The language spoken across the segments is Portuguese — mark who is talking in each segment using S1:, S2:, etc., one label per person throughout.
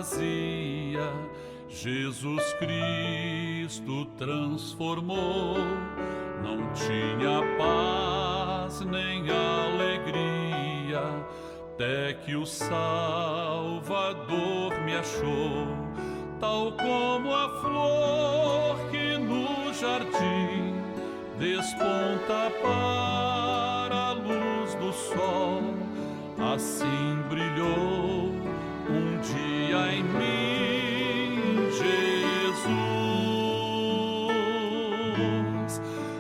S1: vazia, Jesus Cristo transformou. Não tinha paz nem alegria, até que o Salvador me achou. Tal como a flor que no jardim desponta para a luz do sol, assim brilhou um dia em mim Jesus.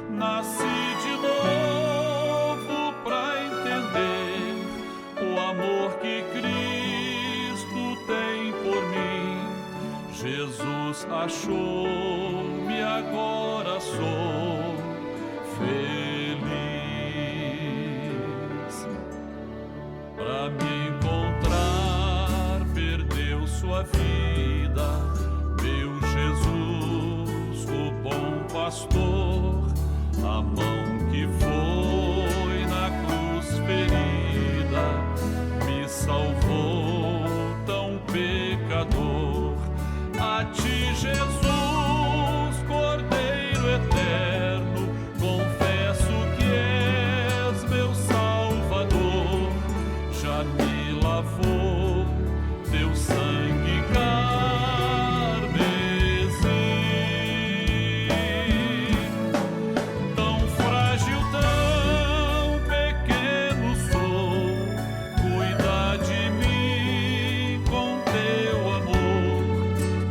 S1: Nasci de novo para entender o amor que Cristo tem por mim. Jesus achou-me, agora sou feliz. Para me encontrar, perdeu sua vida, meu Jesus, o bom pastor. A mão que foi na cruz ferida me salvou, tão pecador. A ti, Jesus, Cordeiro eterno, confesso que és meu Salvador. Já me lavou teu sangue carmesim. Tão frágil, tão pequeno sou, cuida de mim com teu amor,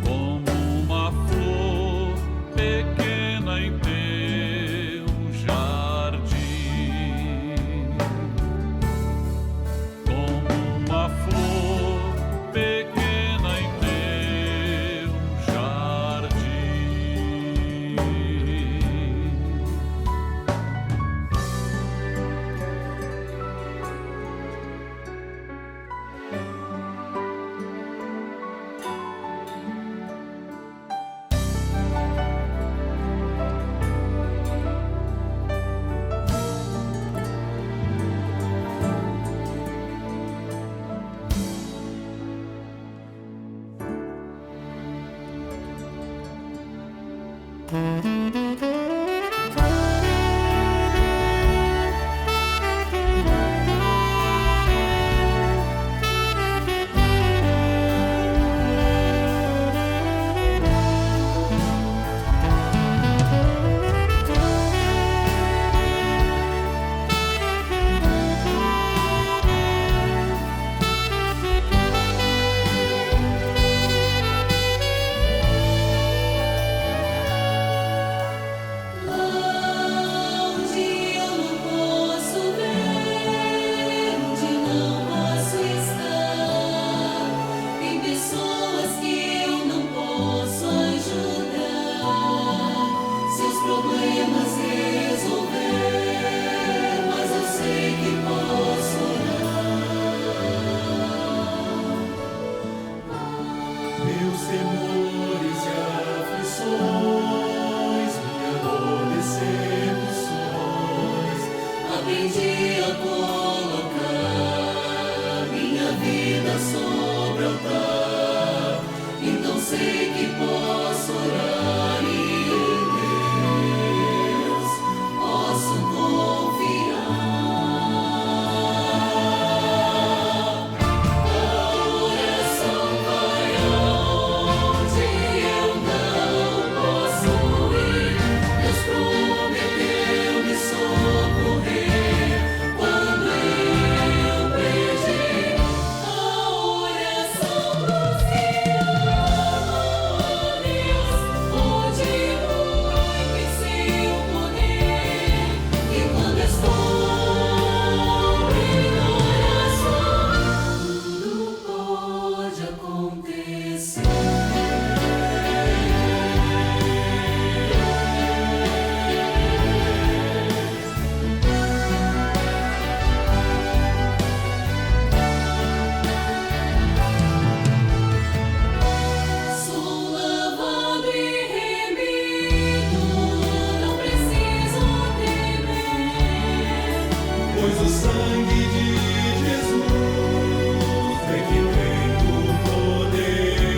S1: como uma flor pequena em teu jardim. Como uma flor pequena em teu jardim.
S2: Meus temores e aflições, minha dor, decepções, aprendi a colocar minha vida sobre o altar. Então sei que posso orar e em Deus posso confiar. Pois o sangue de Jesus é que tem o poder.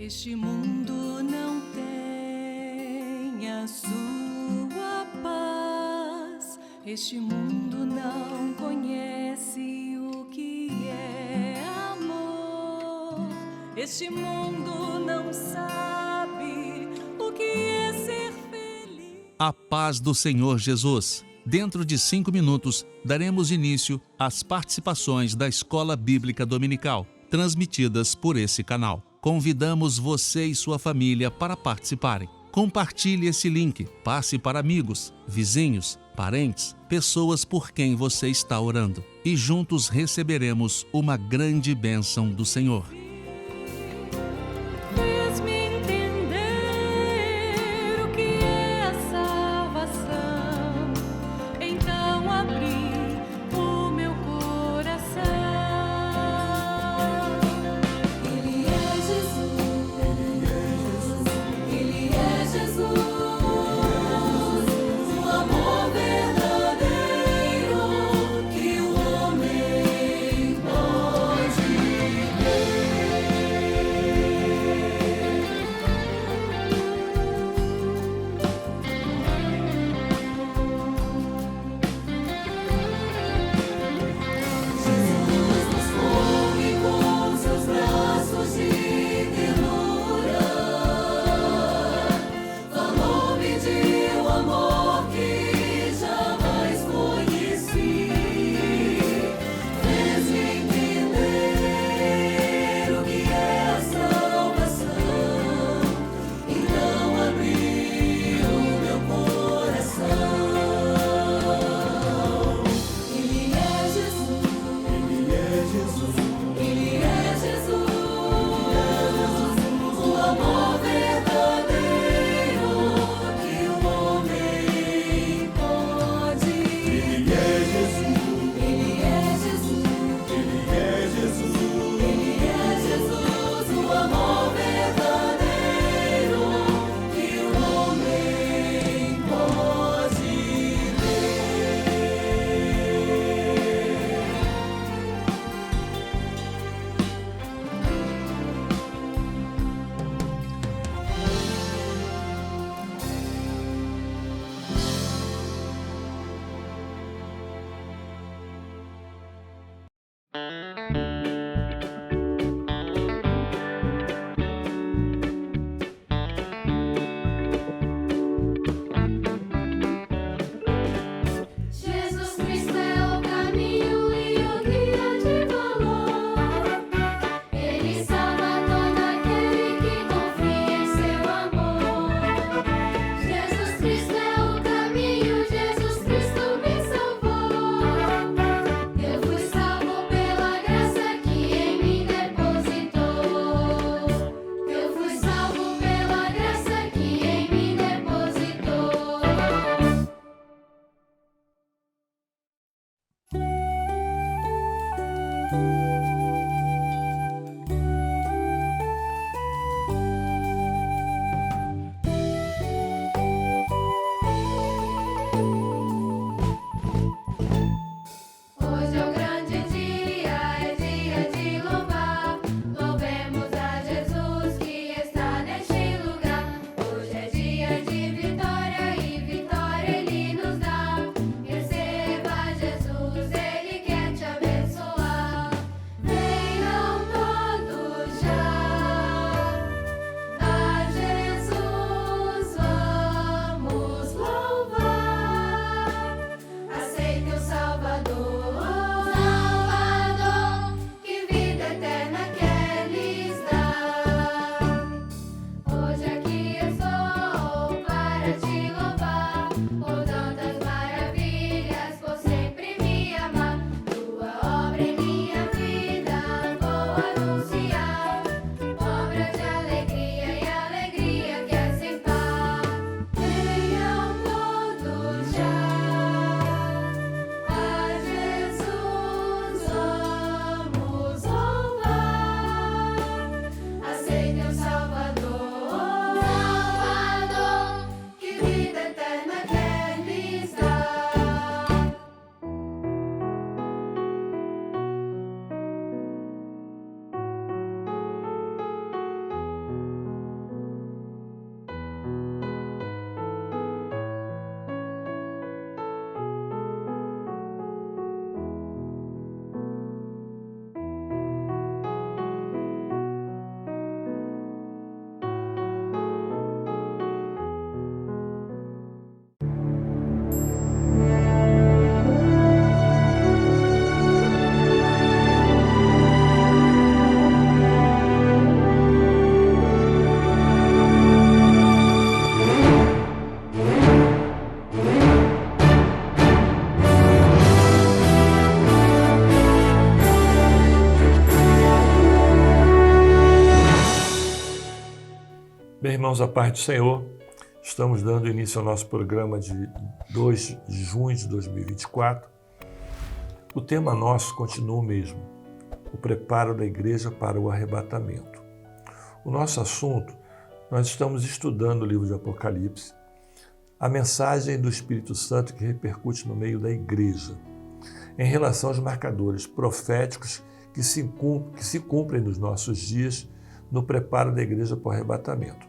S3: Este mundo não tem a sua paz. Este mundo não conhece o que é amor. Este mundo não sabe o que é ser feliz.
S4: A paz do Senhor Jesus. Dentro de 5 minutos, daremos início às participações da Escola Bíblica Dominical, transmitidas por esse canal. Convidamos você e sua família para participarem. Compartilhe esse link, passe para amigos, vizinhos, parentes, pessoas por quem você está orando. E juntos receberemos uma grande bênção do Senhor.
S3: Fez-me entender o que é a salvação. Então abri o meu coração. Ele é Jesus. Ele é Jesus. O amor verdadeiro que o homem pode ter.
S5: Irmãos, a paz do Senhor, estamos dando início ao nosso programa de 2 de junho de 2024. O tema nosso continua o mesmo, o preparo da igreja para o arrebatamento. O nosso assunto, nós estamos estudando o livro de Apocalipse, a mensagem do Espírito Santo que repercute no meio da igreja, em relação aos marcadores proféticos que se cumprem nos nossos dias no preparo da igreja para o arrebatamento.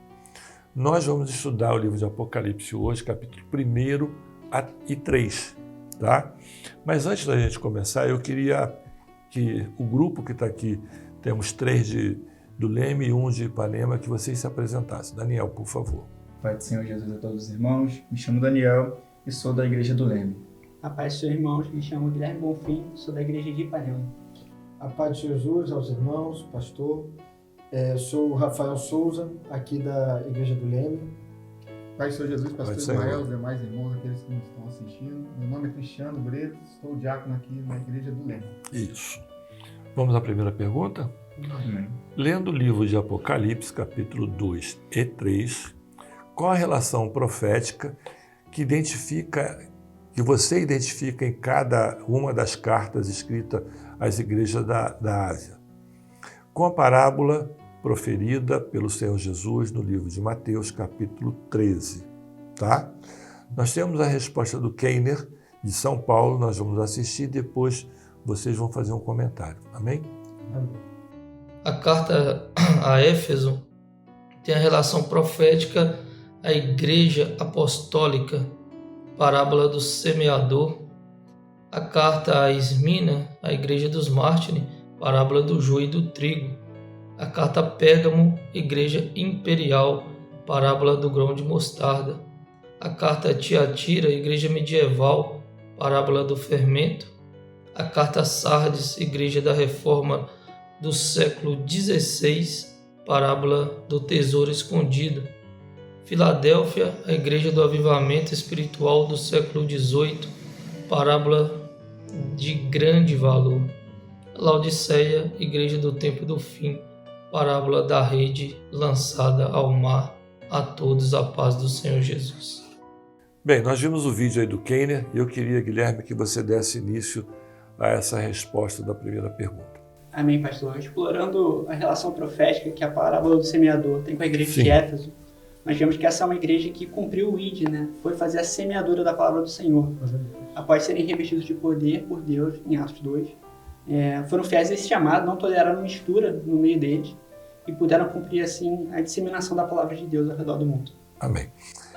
S5: Nós vamos estudar o livro de Apocalipse hoje, capítulo 1 e 3, tá? Mas antes da gente começar, eu queria que o grupo que está aqui, temos 3 do Leme e 1 de Ipanema, que vocês se apresentassem. Daniel, por favor.
S6: Pai do Senhor Jesus a todos os irmãos, me chamo Daniel e sou da Igreja do Leme.
S7: A paz dos seus irmãos, me chamo Guilherme Bonfim, sou da Igreja de Ipanema.
S8: A paz de Jesus aos irmãos, pastor. Sou o Rafael Souza, aqui da Igreja do Leme.
S9: Pai do Senhor Jesus, pastor
S5: Pode ser,
S9: Ismael, os demais irmãos, aqueles que nos estão assistindo. Meu nome é Cristiano Breto, sou diácono aqui na Igreja do Leme.
S5: Isso. Vamos à primeira pergunta?
S6: Amém.
S5: Lendo o livro de Apocalipse, capítulo 2 e 3, qual a relação profética que você identifica em cada uma das cartas escritas às igrejas da Ásia, com a parábola proferida pelo Senhor Jesus no livro de Mateus, capítulo 13, tá? Nós temos a resposta do Keiner, de São Paulo, nós vamos assistir e depois vocês vão fazer um comentário, amém?
S8: Amém.
S10: A carta a Éfeso tem a relação profética à igreja apostólica, parábola do semeador. A carta a Esmina, a igreja dos mártires, parábola do joio e do trigo. A carta a Pérgamo, igreja imperial, parábola do grão de mostarda. A carta a Tiatira, igreja medieval, parábola do fermento. A carta a Sardes, igreja da reforma do século XVI, parábola do tesouro escondido. Filadélfia, a igreja do avivamento espiritual do século XVIII, parábola de grande valor. Laodiceia, igreja do tempo do fim, parábola da rede lançada ao mar. A todos a paz do Senhor Jesus.
S5: Bem, nós vimos o vídeo aí do Keiner e eu queria, Guilherme, que você desse início a essa resposta da primeira pergunta.
S7: Amém, pastor. Explorando a relação profética que a parábola do semeador tem com a igreja
S5: Sim.
S7: de Éfeso, nós vemos que essa é uma igreja que cumpriu o ID, né? Foi fazer a semeadura da palavra do Senhor. Após serem revestidos de poder por Deus, em Atos 2, foram fiéis a esse chamado, não toleraram mistura no meio deles e puderam cumprir, assim, a disseminação da palavra de Deus ao redor do mundo.
S5: Amém.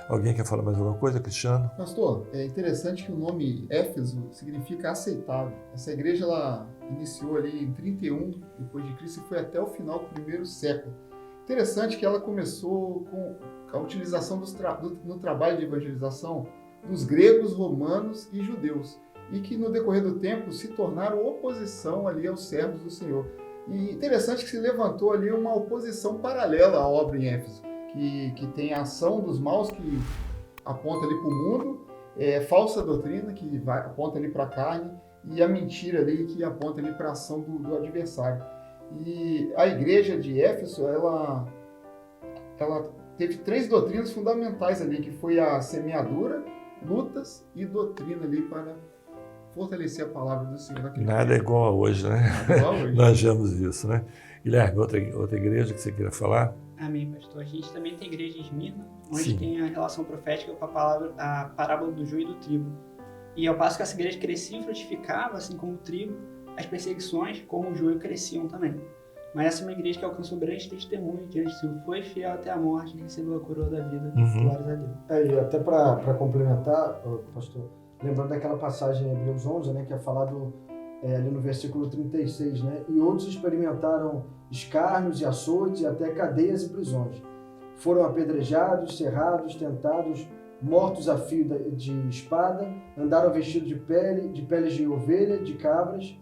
S5: Alguém quer falar mais alguma coisa, Cristiano?
S9: Pastor, é interessante que o nome Éfeso significa aceitável. Essa igreja ela iniciou ali em 31 depois de Cristo e foi até o final do primeiro século. Interessante que ela começou com a utilização no trabalho de evangelização dos gregos, romanos e judeus, e que no decorrer do tempo se tornaram oposição ali aos servos do Senhor. E interessante que se levantou ali uma oposição paralela à obra em Éfeso, que tem a ação dos maus que aponta ali para o mundo, falsa doutrina que aponta ali para a carne, e a mentira ali que aponta ali para a ação do adversário. E a igreja de Éfeso, ela teve 3 doutrinas fundamentais ali, que foi a semeadura, lutas e doutrina ali para fortalecer a palavra do Senhor.
S5: Nada é igual a hoje, né?
S9: Nada igual a hoje.
S5: Nós vemos isso, né? Guilherme, outra igreja que você queira falar?
S7: Amém, pastor. A gente também tem a igreja de Esmirna, onde
S5: Sim.
S7: tem a relação profética com a parábola do joio e do trigo. E ao passo que essa igreja crescia e frutificava, assim como o trigo, as perseguições, como o joio, cresciam também. Mas essa é uma igreja que alcançou grande testemunho diante do Senhor, foi fiel até a morte e recebeu a coroa da vida.
S5: Uhum.
S7: Glórias a Deus.
S8: E até para complementar, pastor, lembrando daquela passagem em Hebreus 11, né, que é falado ali no versículo 36, né? E outros experimentaram escárnios e açoites e até cadeias e prisões. Foram apedrejados, cerrados, tentados, mortos a fio de espada, andaram vestidos de peles de ovelha, de cabras,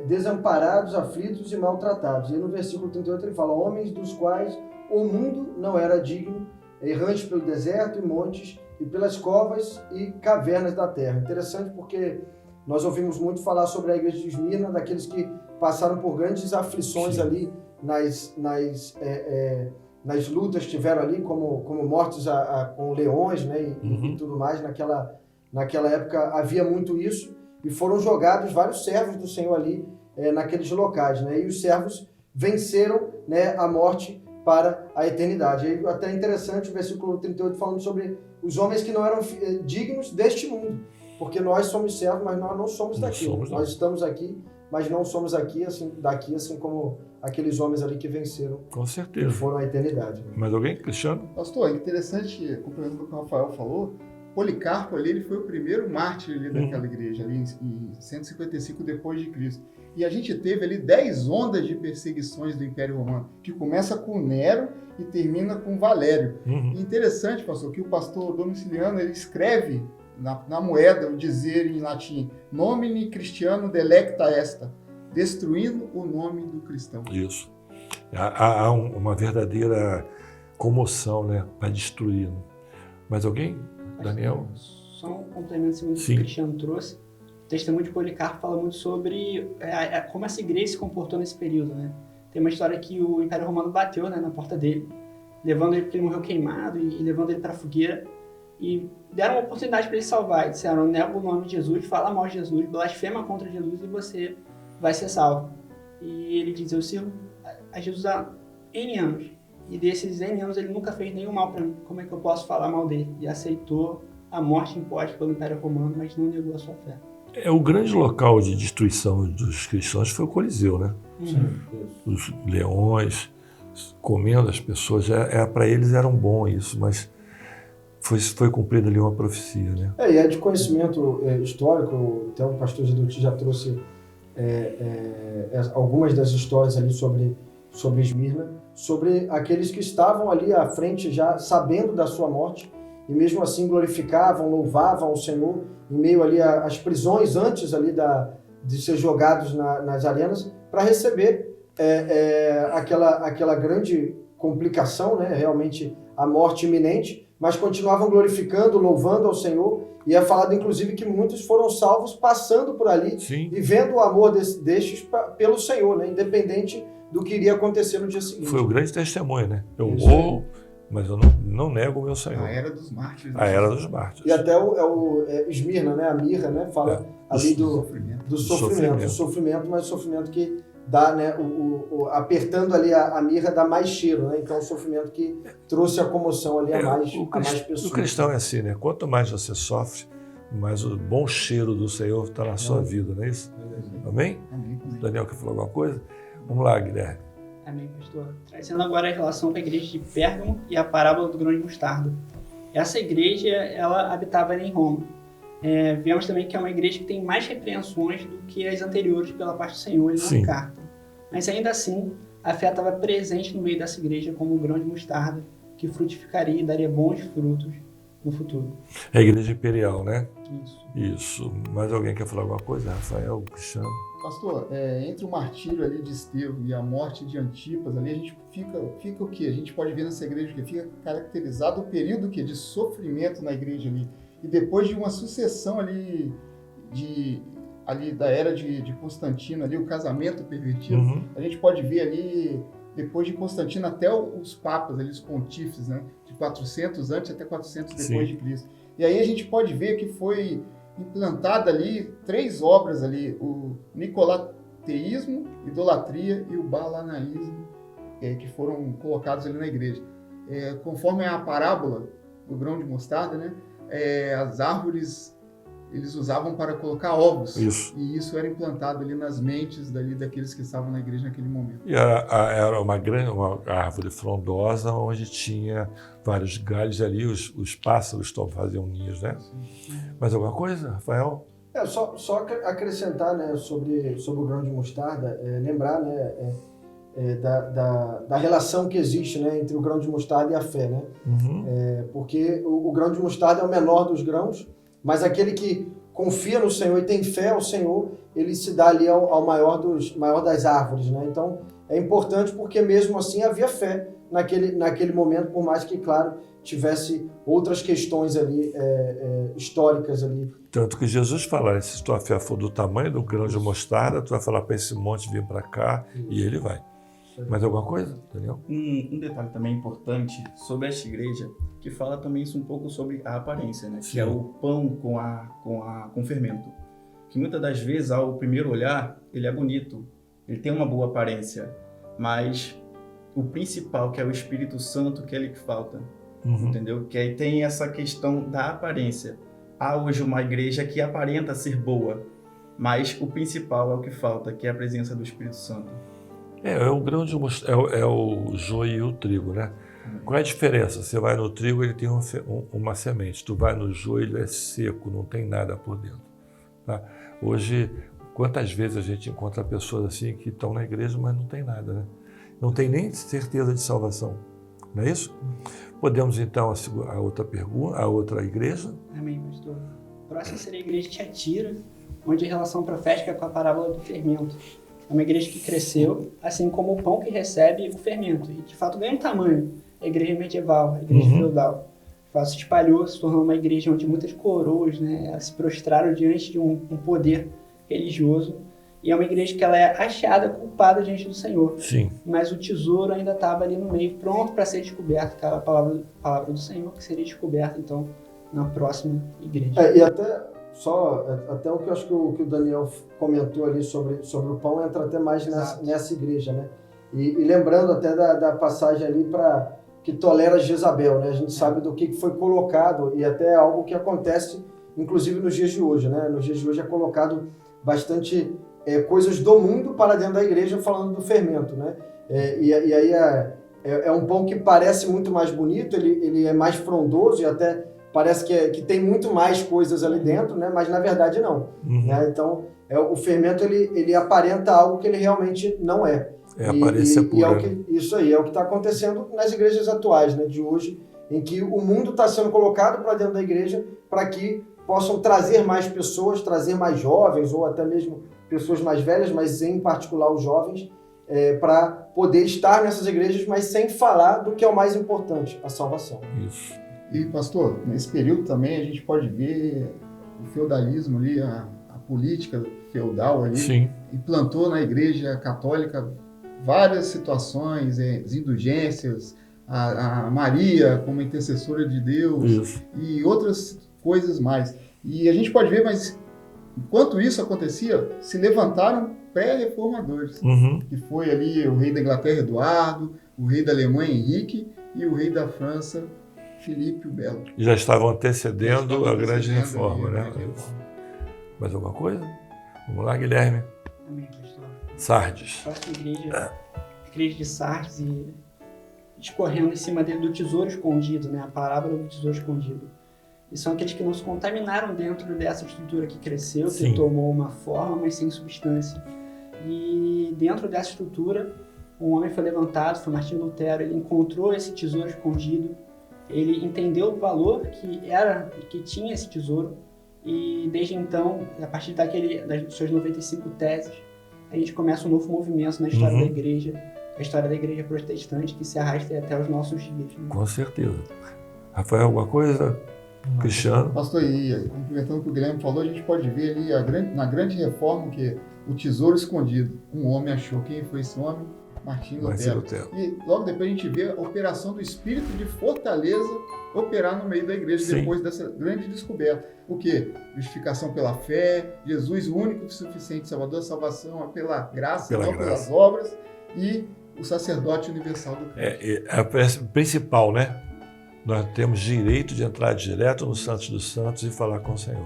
S8: desamparados, aflitos e maltratados. E no versículo 38 ele fala, homens dos quais o mundo não era digno, errantes pelo deserto e montes, e pelas covas e cavernas da terra. Interessante porque nós ouvimos muito falar sobre a igreja de Esmirna, daqueles que passaram por grandes aflições. Sim. Ali nas lutas estiveram ali como mortos com leões, né, e tudo mais. Naquela época havia muito isso, e foram jogados vários servos do Senhor ali naqueles locais, né, e os servos venceram, né, a morte para a eternidade. E até interessante o versículo 38 falando sobre os homens que não eram dignos deste mundo, porque nós somos servos, mas nós não somos daqui. Nós estamos aqui, mas não somos daqui, assim como aqueles homens ali que venceram.
S5: Com certeza.
S8: E foram à eternidade.
S5: Mais alguém, Cristiano?
S9: Pastor, é interessante, complementando o que o Rafael falou, Policarpo ali, ele foi o primeiro mártir ali daquela igreja, ali em 155 depois de Cristo. E a gente teve ali 10 ondas de perseguições do Império Romano, que começa com Nero e termina com Valério. E interessante, pastor, que o pastor Domiciliano, ele escreve na moeda o dizer em latim, nomine Christiano delecta est, destruindo o nome do cristão.
S5: Isso. Há uma verdadeira comoção, né, para destruir. Mais alguém? Daniel?
S7: Só um complemento segundo o que o Cristiano trouxe. O testemunho de Policarpo fala muito sobre como essa igreja se comportou nesse período, né? Tem uma história que o Império Romano bateu, né, na porta dele, levando ele, porque ele morreu queimado, e levando ele para a fogueira, e deram uma oportunidade para ele salvar. E disseram, nega o nome de Jesus, fala mal de Jesus, blasfema contra Jesus e você vai ser salvo. E ele diz, eu sirvo a Jesus há N anos, e desses N anos ele nunca fez nenhum mal para mim, como é que eu posso falar mal dele? E aceitou a morte imposta pelo Império Romano, mas não negou a sua fé.
S5: O grande local de destruição dos cristãos foi o Coliseu, né? Os leões comendo as pessoas, para eles era bom isso, mas foi cumprida ali uma profecia, né?
S8: E é de conhecimento histórico, até o pastor Geduti já trouxe algumas das histórias ali sobre Esmirna, sobre aqueles que estavam ali à frente já sabendo da sua morte, e mesmo assim glorificavam, louvavam o Senhor em meio ali às prisões antes ali de ser jogados nas arenas, para receber aquela grande complicação, né? Realmente a morte iminente, mas continuavam glorificando, louvando ao Senhor, e é falado inclusive que muitos foram salvos passando por ali e vendo o amor destes pelo Senhor, né? Independente do que iria acontecer no dia seguinte.
S5: Foi o grande testemunho, né? Eu morro, mas eu não nego o meu Senhor.
S9: A era dos mártires.
S5: A era dos mártires.
S8: E até Esmirna, né? A mirra, né? Fala ali do sofrimento, mas o sofrimento que dá, né? Apertando ali a mirra dá mais cheiro, né? Então o sofrimento que trouxe a comoção ali a mais pessoas.
S5: O cristão é assim, né? Quanto mais você sofre, mais o bom cheiro do Senhor está na sua vida, não é isso? Amém? Daniel, quer falar alguma coisa? Vamos lá, Guilherme.
S7: Amém, pastor. Trazendo agora a relação com a igreja de Pérgamo e a parábola do grão de mostarda. Essa igreja, ela habitava em Roma. Vemos também que é uma igreja que tem mais repreensões do que as anteriores pela parte do Senhor na carta. Mas ainda assim, a fé estava presente no meio dessa igreja como um grão de mostarda que frutificaria e daria bons frutos no futuro.
S5: É a igreja imperial, né?
S7: Isso.
S5: Mais alguém quer falar alguma coisa? Rafael, Cristiano?
S9: Pastor, entre o martírio ali de Estevão e a morte de Antipas, ali a gente fica o quê? A gente pode ver nessa igreja que fica caracterizado o período de sofrimento na igreja ali. E depois de uma sucessão ali da era de Constantino, ali, o casamento pervertido, a gente pode ver ali, depois de Constantino, até os papas, ali, os pontífices, né? De 400 antes até 400 depois de Cristo. E aí a gente pode ver que foi implantada ali 3 obras ali, o nicolateísmo, idolatria e o balanaísmo, que foram colocados ali na igreja. Conforme a parábola do grão de mostarda, né? As árvores eles usavam para colocar ovos. E isso era implantado ali nas mentes daqueles que estavam na igreja naquele momento.
S5: E era uma árvore frondosa onde tinha vários galhos ali, os pássaros faziam ninhos, né? Mais alguma coisa, Rafael?
S8: Só acrescentar, né, sobre o grão de mostarda, lembrar, né, da relação que existe, né, entre o grão de mostarda e a fé, né? Porque o grão de mostarda é o menor dos grãos, mas aquele que confia no Senhor e tem fé ao Senhor, ele se dá ali ao maior das árvores, né? Então é importante porque mesmo assim havia fé naquele momento, por mais que, claro, tivesse outras questões ali históricas ali.
S5: Tanto que Jesus fala, se tua fé for do tamanho do grão de mostarda, tu vai falar para esse monte vir para cá e ele vai. Mais alguma coisa, Daniel?
S6: Um detalhe também importante sobre esta igreja, que fala também isso um pouco sobre a aparência, né? Que é o pão com fermento. Que muitas das vezes, ao primeiro olhar, ele é bonito, ele tem uma boa aparência, mas o principal, que é o Espírito Santo, que é ele que falta, entendeu? Que aí tem essa questão da aparência. Há hoje uma igreja que aparenta ser boa, mas o principal é o que falta, que é a presença do Espírito Santo.
S5: É o grão de é o joio e o trigo, né? Qual é a diferença? Você vai no trigo, ele tem uma semente. Tu vai no joio, ele é seco, não tem nada por dentro. Tá? Hoje, quantas vezes a gente encontra pessoas assim que estão na igreja, mas não tem nada, né? Não tem nem certeza de salvação. Não é isso? Podemos então a outra pergunta, a outra igreja.
S7: Amém, pastor. Próxima seria a igreja de Tiatira, onde a relação profética é com a parábola do fermento. É uma igreja que cresceu, assim como o pão que recebe o fermento, e de fato ganha tamanho. A igreja medieval, a igreja feudal. De fato se espalhou, se tornou uma igreja onde muitas coroas, né, se prostraram diante de um poder religioso. E é uma igreja que ela é achada, culpada diante do Senhor.
S5: Sim.
S7: Mas o tesouro ainda estava ali no meio, pronto para ser descoberto, que era a palavra do Senhor, que seria descoberta, então, na próxima igreja.
S8: E até o que eu acho que o Daniel comentou ali sobre o pão entra até mais nessa igreja, né? E lembrando até da passagem ali que tolera Jezabel, né? A gente sabe do que foi colocado e até algo que acontece, inclusive nos dias de hoje, né? Nos dias de hoje é colocado bastante coisas do mundo para dentro da igreja, falando do fermento, né? E aí é um pão que parece muito mais bonito, ele é mais frondoso e até parece que tem muito mais coisas ali dentro, né? Mas na verdade não. Né? Então o fermento ele aparenta algo que ele realmente não é.
S5: A aparência pura.
S8: Isso aí é o que está acontecendo nas igrejas atuais, né? De hoje, em que o mundo está sendo colocado para dentro da igreja para que possam trazer mais pessoas, trazer mais jovens ou até mesmo pessoas mais velhas, mas em particular os jovens, para poder estar nessas igrejas, mas sem falar do que é o mais importante, a salvação.
S5: Isso.
S9: E, pastor, nesse período também a gente pode ver o feudalismo ali, a política feudal ali,
S5: Sim.
S9: implantou na igreja católica várias situações, as indulgências, a Maria como intercessora de Deus.
S5: Isso.
S9: E outras coisas mais. E a gente pode ver, mas enquanto isso acontecia, se levantaram pré-reformadores, que foi ali o rei da Inglaterra, Eduardo, o rei da Alemanha, Henrique, e o rei da França, Filipe o Belo.
S5: Já estavam antecedendo a grande reforma, né? Mais alguma coisa? Vamos lá, Guilherme.
S7: Amém, pastor.
S5: Sardes.
S7: Próxima igreja, igreja de Sardes, e discorrendo em cima do tesouro escondido, né? A parábola do tesouro escondido. E são aqueles que não se contaminaram dentro dessa estrutura que cresceu,
S5: Sim.
S7: que tomou uma forma, mas sem substância. E dentro dessa estrutura, um homem foi levantado, foi Martinho Lutero, ele encontrou esse tesouro escondido, ele entendeu o valor que tinha esse tesouro, e desde então, a partir das suas 95 teses, a gente começa um novo movimento na história da igreja, a história da igreja protestante, que se arrasta até os nossos dias. Né?
S5: Com certeza. Rafael, alguma coisa? Cristiano?
S9: Pastor, e complementando o que o Guilherme falou, a gente pode ver ali na grande reforma que o tesouro escondido. Um homem achou. Quem foi esse homem? Martinho Lutero. E logo depois a gente vê a operação do espírito de fortaleza operar no meio da igreja. Sim. Depois dessa grande descoberta. O quê? Justificação pela fé, Jesus o único e suficiente Salvador, salvação é pela graça, não pelas obras, e o sacerdote universal do Cristo.
S5: A principal, né? Nós temos direito de entrar direto no Santos dos Santos e falar com o Senhor.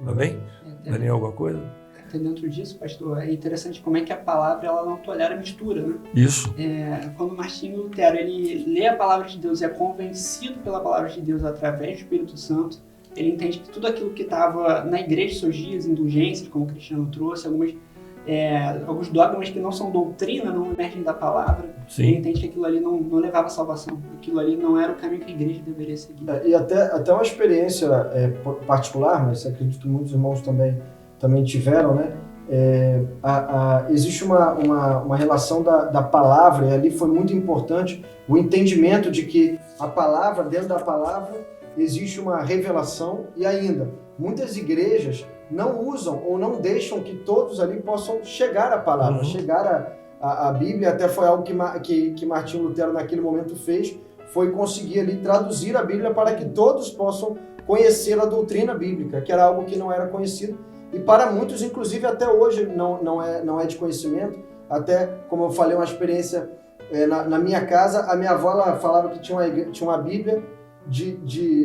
S5: Amém? Daniel, alguma coisa?
S7: Dentro disso, pastor, é interessante como é que a palavra ela não tolera mistura, né?
S5: Isso.
S7: Quando Martinho Lutero ele lê a palavra de Deus e é convencido pela palavra de Deus através do Espírito Santo, ele entende que tudo aquilo que estava na igreja de seus dias, indulgências, como o Cristiano trouxe, alguns dogmas que não são doutrina, não emergem da palavra,
S5: Sim.
S7: Ele entende que aquilo ali não levava à salvação, aquilo ali não era o caminho que a igreja deveria seguir.
S8: E até uma experiência particular, mas acredito que muitos irmãos também tiveram, né? Existe uma relação da palavra, e ali foi muito importante o entendimento de que a palavra, dentro da palavra, existe uma revelação, e ainda, muitas igrejas não usam ou não deixam que todos ali possam chegar à palavra, chegar a Bíblia, até foi algo que Martinho Lutero naquele momento fez, foi conseguir ali traduzir a Bíblia para que todos possam conhecer a doutrina bíblica, que era algo que não era conhecido, e para muitos, inclusive até hoje, não é de conhecimento. Até, como eu falei, uma experiência na minha casa, a minha avó ela falava que tinha uma Bíblia,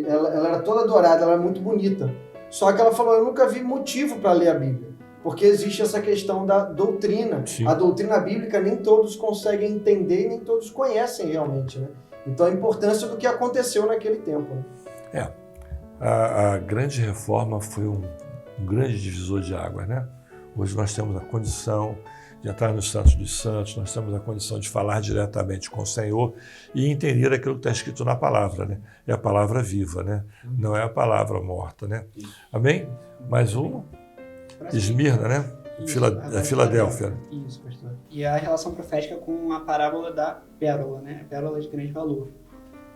S8: ela era toda dourada, ela era muito bonita, só que ela falou, eu nunca vi motivo para ler a Bíblia, porque existe essa questão da doutrina. Sim. A doutrina bíblica nem todos conseguem entender e nem todos conhecem realmente, né? Então a importância do que aconteceu naquele tempo, né?
S5: A grande reforma foi um grande divisor de águas, né? Hoje nós temos a condição de entrar nos Santos dos Santos, nós temos a condição de falar diretamente com o Senhor e entender aquilo que está escrito na palavra, né? É a palavra viva, né? Não é a palavra morta, né? Amém? Mais um, Esmirna, né? Filadélfia.
S7: Isso, pastor. E a relação profética com a parábola da pérola, né? A pérola de grande valor.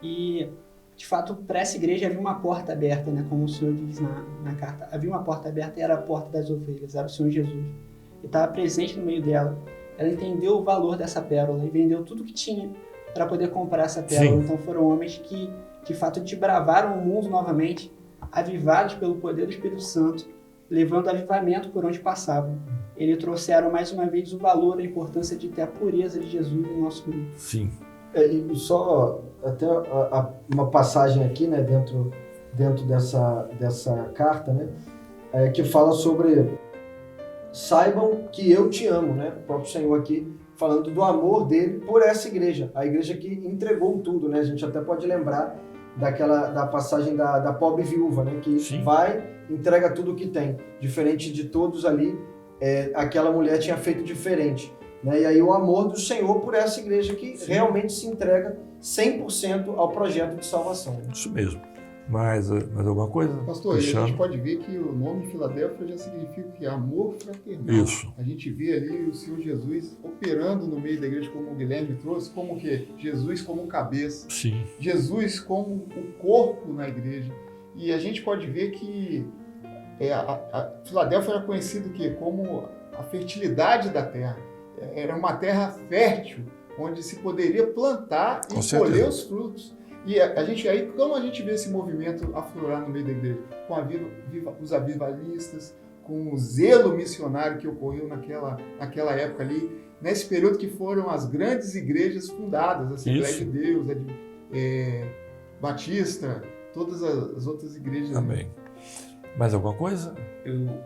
S7: E, de fato, para essa igreja havia uma porta aberta, né? Como o Senhor diz na carta. Havia uma porta aberta e era a porta das ovelhas, era o Senhor Jesus. E estava presente no meio dela. Ela entendeu o valor dessa pérola e vendeu tudo que tinha para poder comprar essa pérola. Sim. Então foram homens que, de fato, desbravaram o mundo novamente, avivados pelo poder do Espírito Santo, levando avivamento por onde passavam. Eles trouxeram mais uma vez o valor, a importância de ter a pureza de Jesus no nosso mundo.
S5: Sim.
S8: E só até uma passagem aqui, né, dentro dessa carta, né, que fala sobre saibam que eu te amo, né? O próprio Senhor aqui falando do amor dele por essa igreja, a igreja que entregou tudo, né? A gente até pode lembrar da passagem da pobre viúva, né? Que Sim. vai, entrega tudo o que tem, diferente de todos ali, aquela mulher tinha feito diferente, né? E aí o amor do Senhor por essa igreja que Sim. realmente se entrega 100% ao projeto de salvação. Né?
S5: Isso mesmo. Mais alguma coisa?
S9: Pastor, a gente pode ver que o nome Filadélfia já significa que é amor fraternal.
S5: Isso.
S9: A gente vê ali o Senhor Jesus operando no meio da igreja, como o Guilherme trouxe, como o quê? Jesus como cabeça.
S5: Sim.
S9: Jesus como o corpo na igreja. E a gente pode ver que a Filadélfia era conhecido como a fertilidade da terra. Era uma terra fértil, onde se poderia plantar e colher os frutos. E como a gente vê esse movimento aflorar no meio da igreja? Com os avivalistas, com o zelo missionário que ocorreu naquela época ali, nesse período que foram as grandes igrejas fundadas, a Assembleia de Deus, Batista, todas as outras igrejas.
S5: Amém. Mais alguma coisa?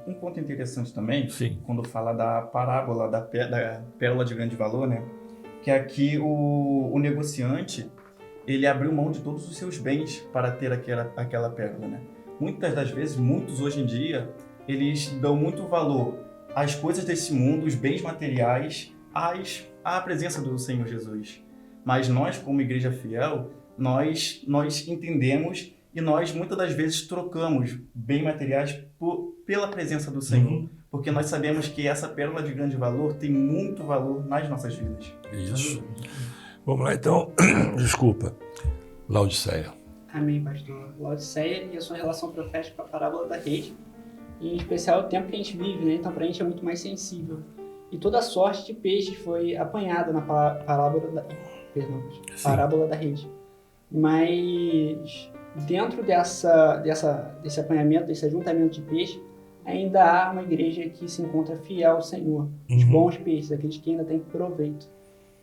S6: Um ponto interessante também,
S5: Sim.
S6: quando fala da parábola da pérola de grande valor, né? Que aqui o negociante, ele abriu mão de todos os seus bens para ter aquela pérola, né? Muitas das vezes, muitos hoje em dia, eles dão muito valor às coisas desse mundo, os bens materiais, à presença do Senhor Jesus. Mas nós, como igreja fiel, nós entendemos e nós, muitas das vezes, trocamos bens materiais pela presença do Senhor. Uhum. Porque nós sabemos que essa pérola de grande valor tem muito valor nas nossas vidas.
S5: Isso. Vamos lá, então. Desculpa. Laodiceia.
S7: Amém, pastor. Laodiceia e a sua relação profética com a parábola da rede. E, em especial, o tempo que a gente vive, né? Então, para a gente é muito mais sensível. E toda sorte de peixe foi apanhada na parábola da rede. Mas, dentro desse apanhamento, desse ajuntamento de peixe, ainda há uma igreja que se encontra fiel ao Senhor. Uhum. Os bons peixes, aqueles que ainda têm proveito.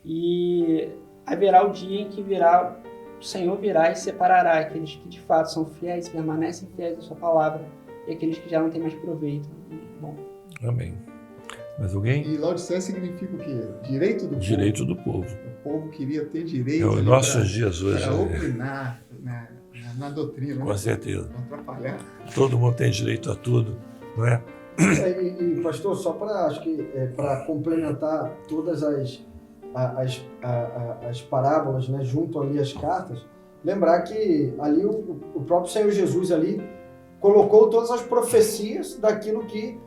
S7: E haverá o dia em que o Senhor virá e separará aqueles que de fato são fiéis, permanecem fiéis à sua palavra, e aqueles que já não têm mais proveito. Bom.
S5: Amém. Mais alguém?
S9: E Laodiceia significa o quê? Direito do povo.
S5: Direito do povo.
S9: O povo queria ter direito.
S5: Os nossos dias hoje.
S9: Para opinar na doutrina.
S5: Com certeza.
S9: Não atrapalhar.
S5: Todo mundo tem direito a tudo, não é?
S8: E pastor, só para complementar todas as parábolas, né, junto ali às cartas, lembrar que ali o próprio Senhor Jesus ali colocou todas as profecias daquilo que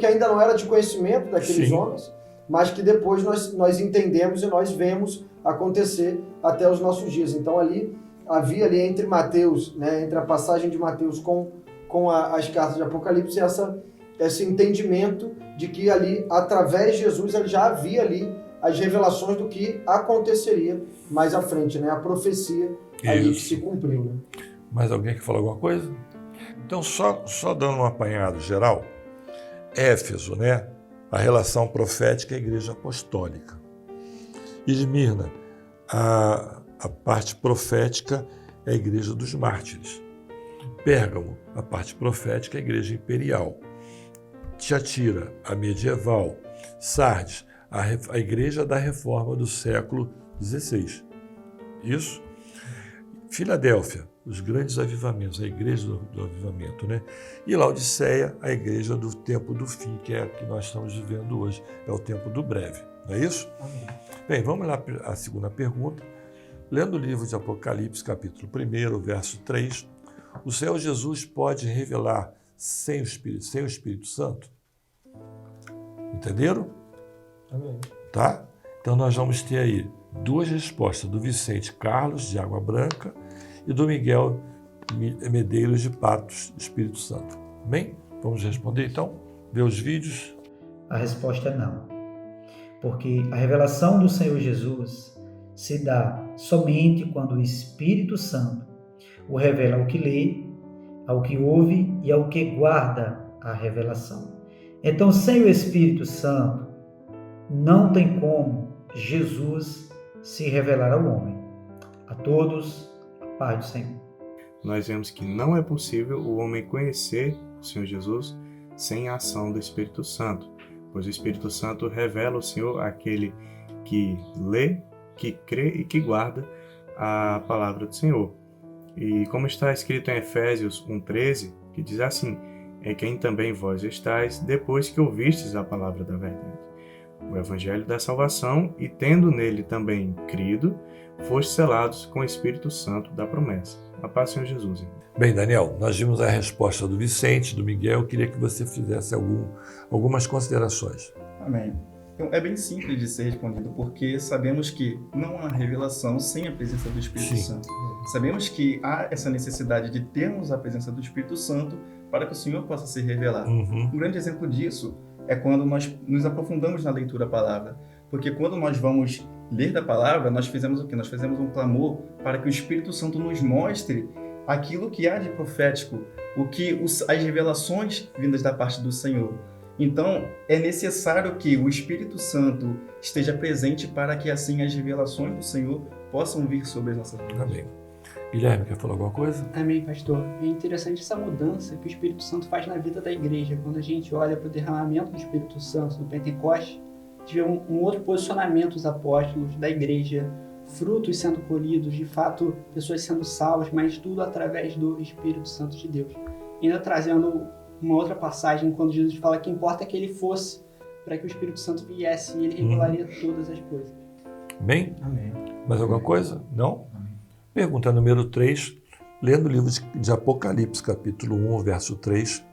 S8: ainda não era de conhecimento daqueles Sim. homens, mas que depois nós entendemos e nós vemos acontecer até os nossos dias. Então ali havia ali entre Mateus, né, entre a passagem de Mateus com as cartas de Apocalipse, esse entendimento de que ali, através de Jesus, ele já havia ali as revelações do que aconteceria mais à frente, né? A profecia aí que se cumpriu, né?
S5: Mais alguém que falou alguma coisa? Então, só dando um apanhado geral, Éfeso, né? A relação profética à igreja apostólica. Esmirna, a parte profética é a igreja dos mártires. Pérgamo, a parte profética é a igreja imperial. Tiatira, a medieval. Sardes, a igreja da reforma do século XVI. Isso. Filadélfia, os grandes avivamentos, a igreja do avivamento, né? E Laodiceia, a igreja do tempo do fim, que é a que nós estamos vivendo hoje, é o tempo do breve, não é isso?
S8: Amém.
S5: Bem, vamos lá à segunda pergunta. Lendo o livro de Apocalipse, capítulo 1, verso 3, o Senhor Jesus pode revelar sem o Espírito Santo? Entenderam?
S8: Amém.
S5: Tá? Então nós vamos ter aí duas respostas do Vicente Carlos, de Água Branca, e do Miguel Medeiros, de Patos, Espírito Santo. Bem? Vamos responder então? Ver os vídeos?
S11: A resposta é não. Porque a revelação do Senhor Jesus se dá somente quando o Espírito Santo o revela ao que lê, ao que ouve e ao que guarda a revelação. Então, sem o Espírito Santo, não tem como Jesus se revelar ao homem. A todos, a paz do Senhor.
S12: Nós vemos que não é possível o homem conhecer o Senhor Jesus sem a ação do Espírito Santo, pois o Espírito Santo revela o Senhor àquele que lê, que crê e que guarda a palavra do Senhor. E como está escrito em Efésios 1,13, que diz assim: em quem também vós estáis, depois que ouvistes a palavra da verdade, o Evangelho da salvação, e tendo nele também crido, fostes selados com o Espírito Santo da promessa. A paz do Senhor Jesus.
S5: Bem, Daniel, nós vimos a resposta do Vicente, do Miguel. Eu queria que você fizesse algumas considerações.
S6: Amém. Então, é bem simples de ser respondido, porque sabemos que não há revelação sem a presença do Espírito Santo. Sabemos que há essa necessidade de termos a presença do Espírito Santo para que o Senhor possa se revelar. Um grande exemplo disso é quando nós nos aprofundamos na leitura da palavra. Porque quando nós vamos ler da palavra, nós fizemos o quê? Nós fizemos um clamor para que o Espírito Santo nos mostre aquilo que há de profético, as revelações vindas da parte do Senhor. Então, é necessário que o Espírito Santo esteja presente para que assim as revelações do Senhor possam vir sobre as nossas vidas.
S5: Amém. Guilherme, quer falar alguma coisa?
S7: Amém, pastor. É interessante essa mudança que o Espírito Santo faz na vida da igreja. Quando a gente olha para o derramamento do Espírito Santo no Pentecoste, a gente vê um outro posicionamento dos apóstolos, da igreja, frutos sendo colhidos, de fato, pessoas sendo salvas, mas tudo através do Espírito Santo de Deus. E ainda trazendo uma outra passagem, quando Jesus fala que importa que ele fosse, para que o Espírito Santo viesse e ele revelaria todas as coisas.
S5: Bem?
S8: Amém.
S5: Mais alguma coisa? Não? Amém. Pergunta número 3, lendo o livro de Apocalipse, capítulo 1, verso 3,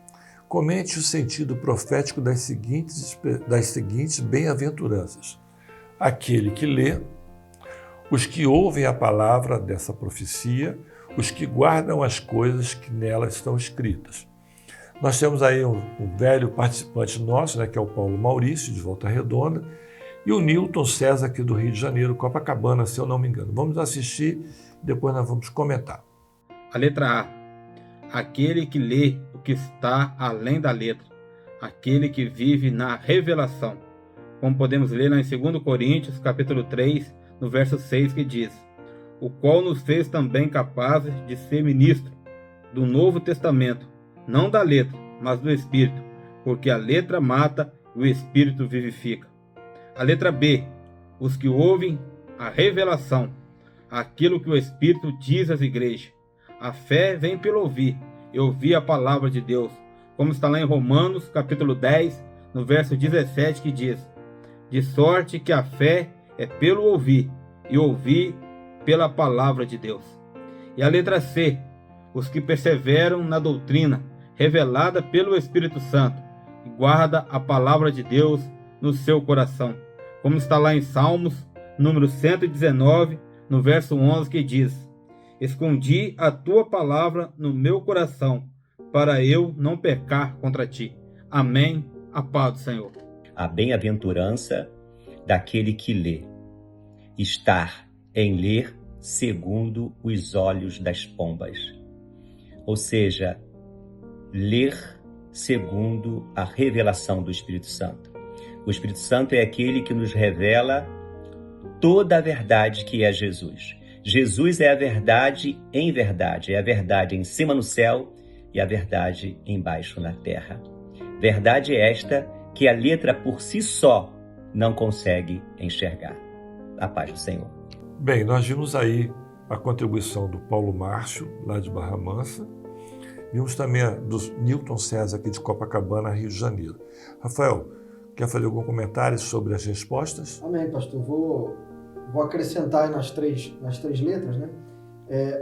S5: comente o sentido profético das seguintes bem-aventuranças. Aquele que lê, os que ouvem a palavra dessa profecia, os que guardam as coisas que nelas estão escritas. Nós temos aí um velho participante nosso, né, que é o Paulo Maurício, de Volta Redonda, e o Newton César, aqui do Rio de Janeiro, Copacabana, se eu não me engano. Vamos assistir, depois nós vamos comentar.
S13: A letra A. Aquele que lê o que está além da letra. Aquele que vive na revelação. Como podemos ler lá em 2 Coríntios, capítulo 3, no verso 6, que diz: o qual nos fez também capazes de ser ministro do Novo Testamento, não da letra, mas do Espírito, porque a letra mata e o Espírito vivifica. A letra B. Os que ouvem a revelação, aquilo que o Espírito diz às igrejas. A fé vem pelo ouvir, e ouvir a palavra de Deus, como está lá em Romanos, capítulo 10, no verso 17, que diz: de sorte que a fé é pelo ouvir, e ouvir pela palavra de Deus. E a letra C. Os que perseveram na doutrina, revelada pelo Espírito Santo, e guarda a palavra de Deus no seu coração, como está lá em Salmos, número 119, no verso 11, que diz: escondi a tua palavra no meu coração, para eu não pecar contra ti. Amém. A paz do Senhor.
S14: A bem-aventurança daquele que lê. Estar em ler segundo os olhos das pombas. Ou seja, ler segundo a revelação do Espírito Santo. O Espírito Santo é aquele que nos revela toda a verdade que é Jesus. Jesus é a verdade em verdade, é a verdade em cima no céu e a verdade embaixo na terra. Verdade é esta que a letra por si só não consegue enxergar. A paz do Senhor.
S5: Bem, nós vimos aí a contribuição do Paulo Márcio, lá de Barra Mansa. Vimos também a do Newton César, aqui de Copacabana, Rio de Janeiro. Rafael, quer fazer algum comentário sobre as respostas?
S8: Amém, pastor. Vou acrescentar nas três letras, né?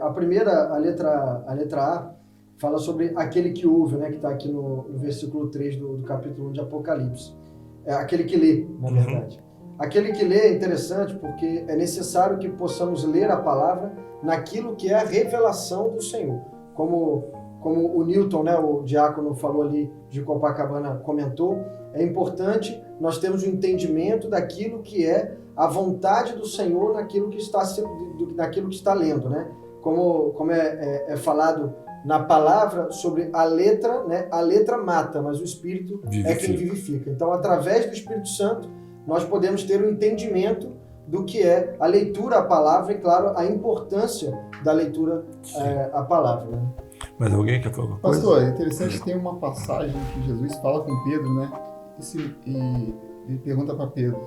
S8: A primeira, a letra A, fala sobre aquele que ouve, né? Que está aqui no versículo 3 do capítulo 1 de Apocalipse. É aquele que lê, na verdade. Aquele que lê é interessante porque é necessário que possamos ler a palavra naquilo que é a revelação do Senhor. Como o Newton, né, o diácono falou ali de Copacabana, comentou, é importante nós termos um entendimento daquilo que é a vontade do Senhor naquilo que está lendo, né? Como é falado na palavra sobre a letra, né? A letra mata, mas o Espírito é quem vivifica. Então, através do Espírito Santo, nós podemos ter um entendimento do que é a leitura à palavra e, claro, a importância da leitura à palavra, né?
S5: Mas alguém quer falar alguma coisa?
S9: Pastor, é interessante que tem uma passagem que Jesus fala com Pedro, né? E ele pergunta para Pedro,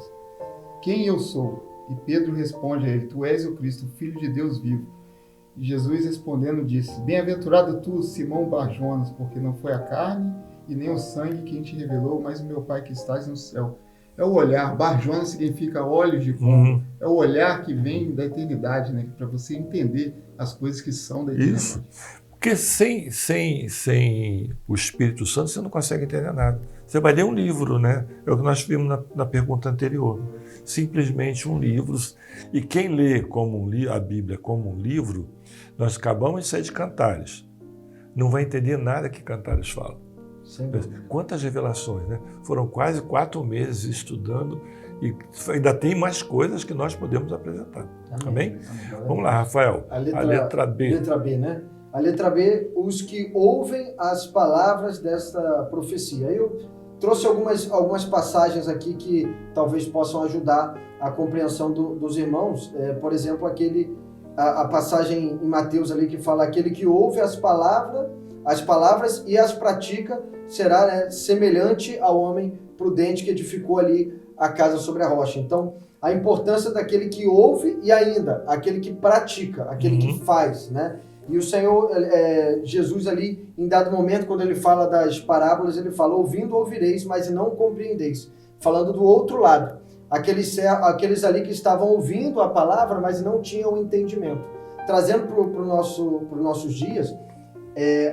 S9: quem eu sou? E Pedro responde a ele, tu és o Cristo, Filho de Deus vivo. E Jesus respondendo disse, bem-aventurado tu, Simão Bar-Jonas, porque não foi a carne e nem o sangue quem te revelou, mas o meu Pai que estás no céu. É o olhar, Bar-Jonas significa olhos de pombo. É o olhar que vem da eternidade, né? Para você entender as coisas que são da eternidade.
S5: Isso. Porque sem o Espírito Santo você não consegue entender nada. Você vai ler um livro, né? É o que nós vimos na pergunta anterior. Simplesmente um livro. E quem lê a Bíblia como um livro, nós acabamos de sair de Cantares. Não vai entender nada que Cantares fala. Quantas revelações, né? Foram quase 4 meses estudando e ainda tem mais coisas que nós podemos apresentar. Amém? Vamos lá, Rafael. A letra B.
S8: Letra B, né? A letra B, os que ouvem as palavras desta profecia. Eu trouxe algumas passagens aqui que talvez possam ajudar a compreensão dos irmãos. Por exemplo, a passagem em Mateus ali que fala aquele que ouve as palavras e as pratica será, né, semelhante ao homem prudente que edificou ali a casa sobre a rocha. Então, a importância daquele que ouve e ainda aquele que pratica, aquele que faz, né? E o Senhor, Jesus ali, em dado momento, quando ele fala das parábolas, ele fala, ouvindo ouvireis, mas não compreendeis. Falando do outro lado, aqueles ali que estavam ouvindo a palavra, mas não tinham entendimento. Trazendo para os nossos dias,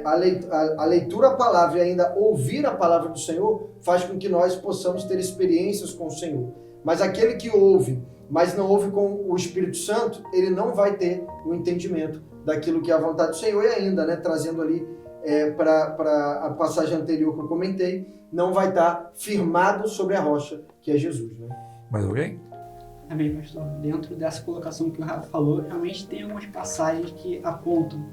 S8: a leitura à palavra e ainda ouvir a palavra do Senhor faz com que nós possamos ter experiências com o Senhor. Mas aquele que ouve, mas não ouve com o Espírito Santo, ele não vai ter o entendimento daquilo que é a vontade do Senhor. E ainda, né, trazendo ali para a passagem anterior que eu comentei, não vai estar firmado sobre a rocha, que é Jesus. Né?
S5: Mais alguém?
S7: Amém, pastor. Dentro dessa colocação que o Rafa falou, realmente tem algumas passagens que apontam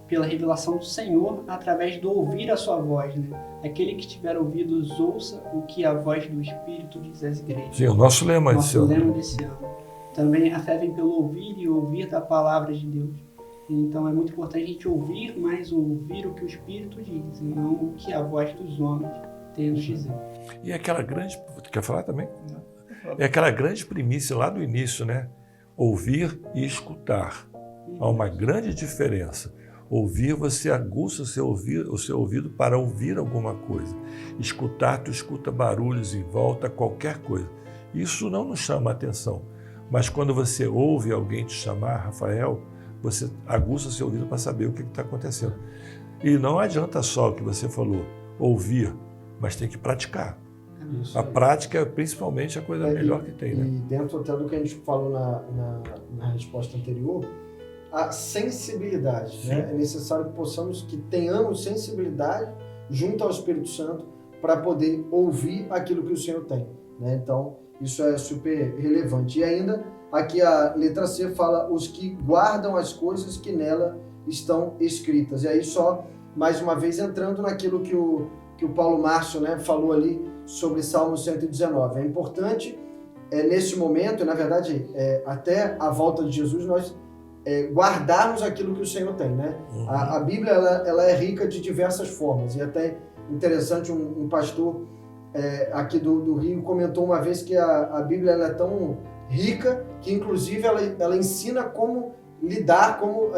S7: pela revelação do Senhor através do ouvir a sua voz, né? Aquele que tiver ouvidos, ouça o que a voz do Espírito diz às igrejas.
S5: Sim, o nosso lema desse
S7: ano. Também a fé vem pelo ouvir e ouvir da palavra de Deus. Então é muito importante a gente ouvir, mas ouvir o que o Espírito diz, e não o que a voz dos homens tem a nos dizer.
S5: E aquela grande... Quer falar também? É aquela grande primícia lá do início, né? Ouvir e escutar. Há uma grande diferença. Ouvir, você aguça o seu ouvido para ouvir alguma coisa. Escutar, tu escuta barulhos em volta, qualquer coisa. Isso não nos chama a atenção. Mas quando você ouve alguém te chamar, Rafael, você aguça o seu ouvido para saber o que está acontecendo. E não adianta só o que você falou, ouvir, mas tem que praticar. A prática é principalmente a coisa melhor que tem. Né?
S8: E dentro até do que a gente falou na resposta anterior, a sensibilidade. Né? É necessário que tenhamos sensibilidade junto ao Espírito Santo para poder ouvir aquilo que o Senhor tem. Né? Então, Isso é super relevante. E ainda, aqui a letra C fala os que guardam as coisas que nela estão escritas. E aí só, mais uma vez, entrando naquilo que o Paulo Márcio, né, falou ali sobre Salmo 119. É importante, nesse momento, na verdade, até a volta de Jesus, nós guardarmos aquilo que o Senhor tem, né?
S5: Uhum.
S8: A Bíblia, ela é rica de diversas formas. E até interessante, um pastor aqui do Rio comentou uma vez que a Bíblia ela é tão rica que, inclusive, ela ensina como lidar, como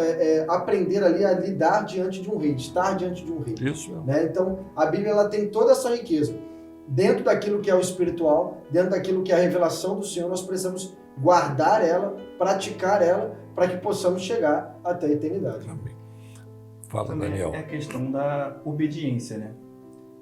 S8: aprender ali a lidar diante de um rei, estar diante de um rei.
S5: Isso mesmo.
S8: Né? Então, a Bíblia ela tem toda essa riqueza. Dentro daquilo que é o espiritual, dentro daquilo que é a revelação do Senhor, nós precisamos guardar ela, praticar ela, para que possamos chegar até a eternidade.
S5: Amém. Fala,
S6: Também
S5: Daniel.
S6: é a questão da obediência, né?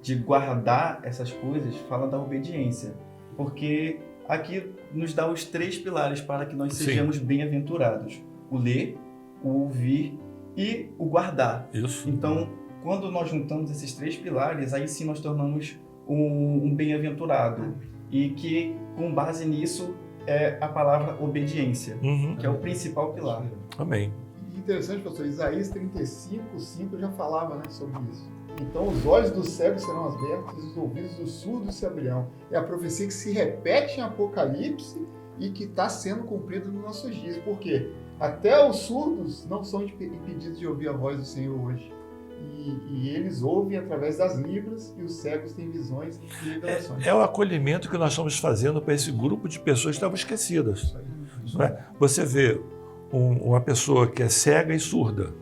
S6: De guardar essas coisas, fala da obediência. Porque aqui nos dá os 3 pilares para que nós sejamos bem-aventurados. O ler, o ouvir e o guardar.
S5: Isso.
S6: Então, quando nós juntamos esses 3 pilares, aí sim nós tornamos um bem-aventurado. E que, com base nisso, é a palavra obediência, que é o principal pilar.
S5: Amém.
S9: E interessante, pastor, Isaías 35:5 já falava, né, sobre isso. Então os olhos dos cegos serão abertos e os ouvidos dos surdos se abrirão. É a profecia que se repete em Apocalipse e que está sendo cumprida nos nossos dias. Por quê? Até os surdos não são impedidos de ouvir a voz do Senhor hoje. E eles ouvem através das libras e os cegos têm visões e revelações.
S5: É o acolhimento que nós estamos fazendo para esse grupo de pessoas que estavam esquecidas. Não é? Você vê uma pessoa que é cega e surda,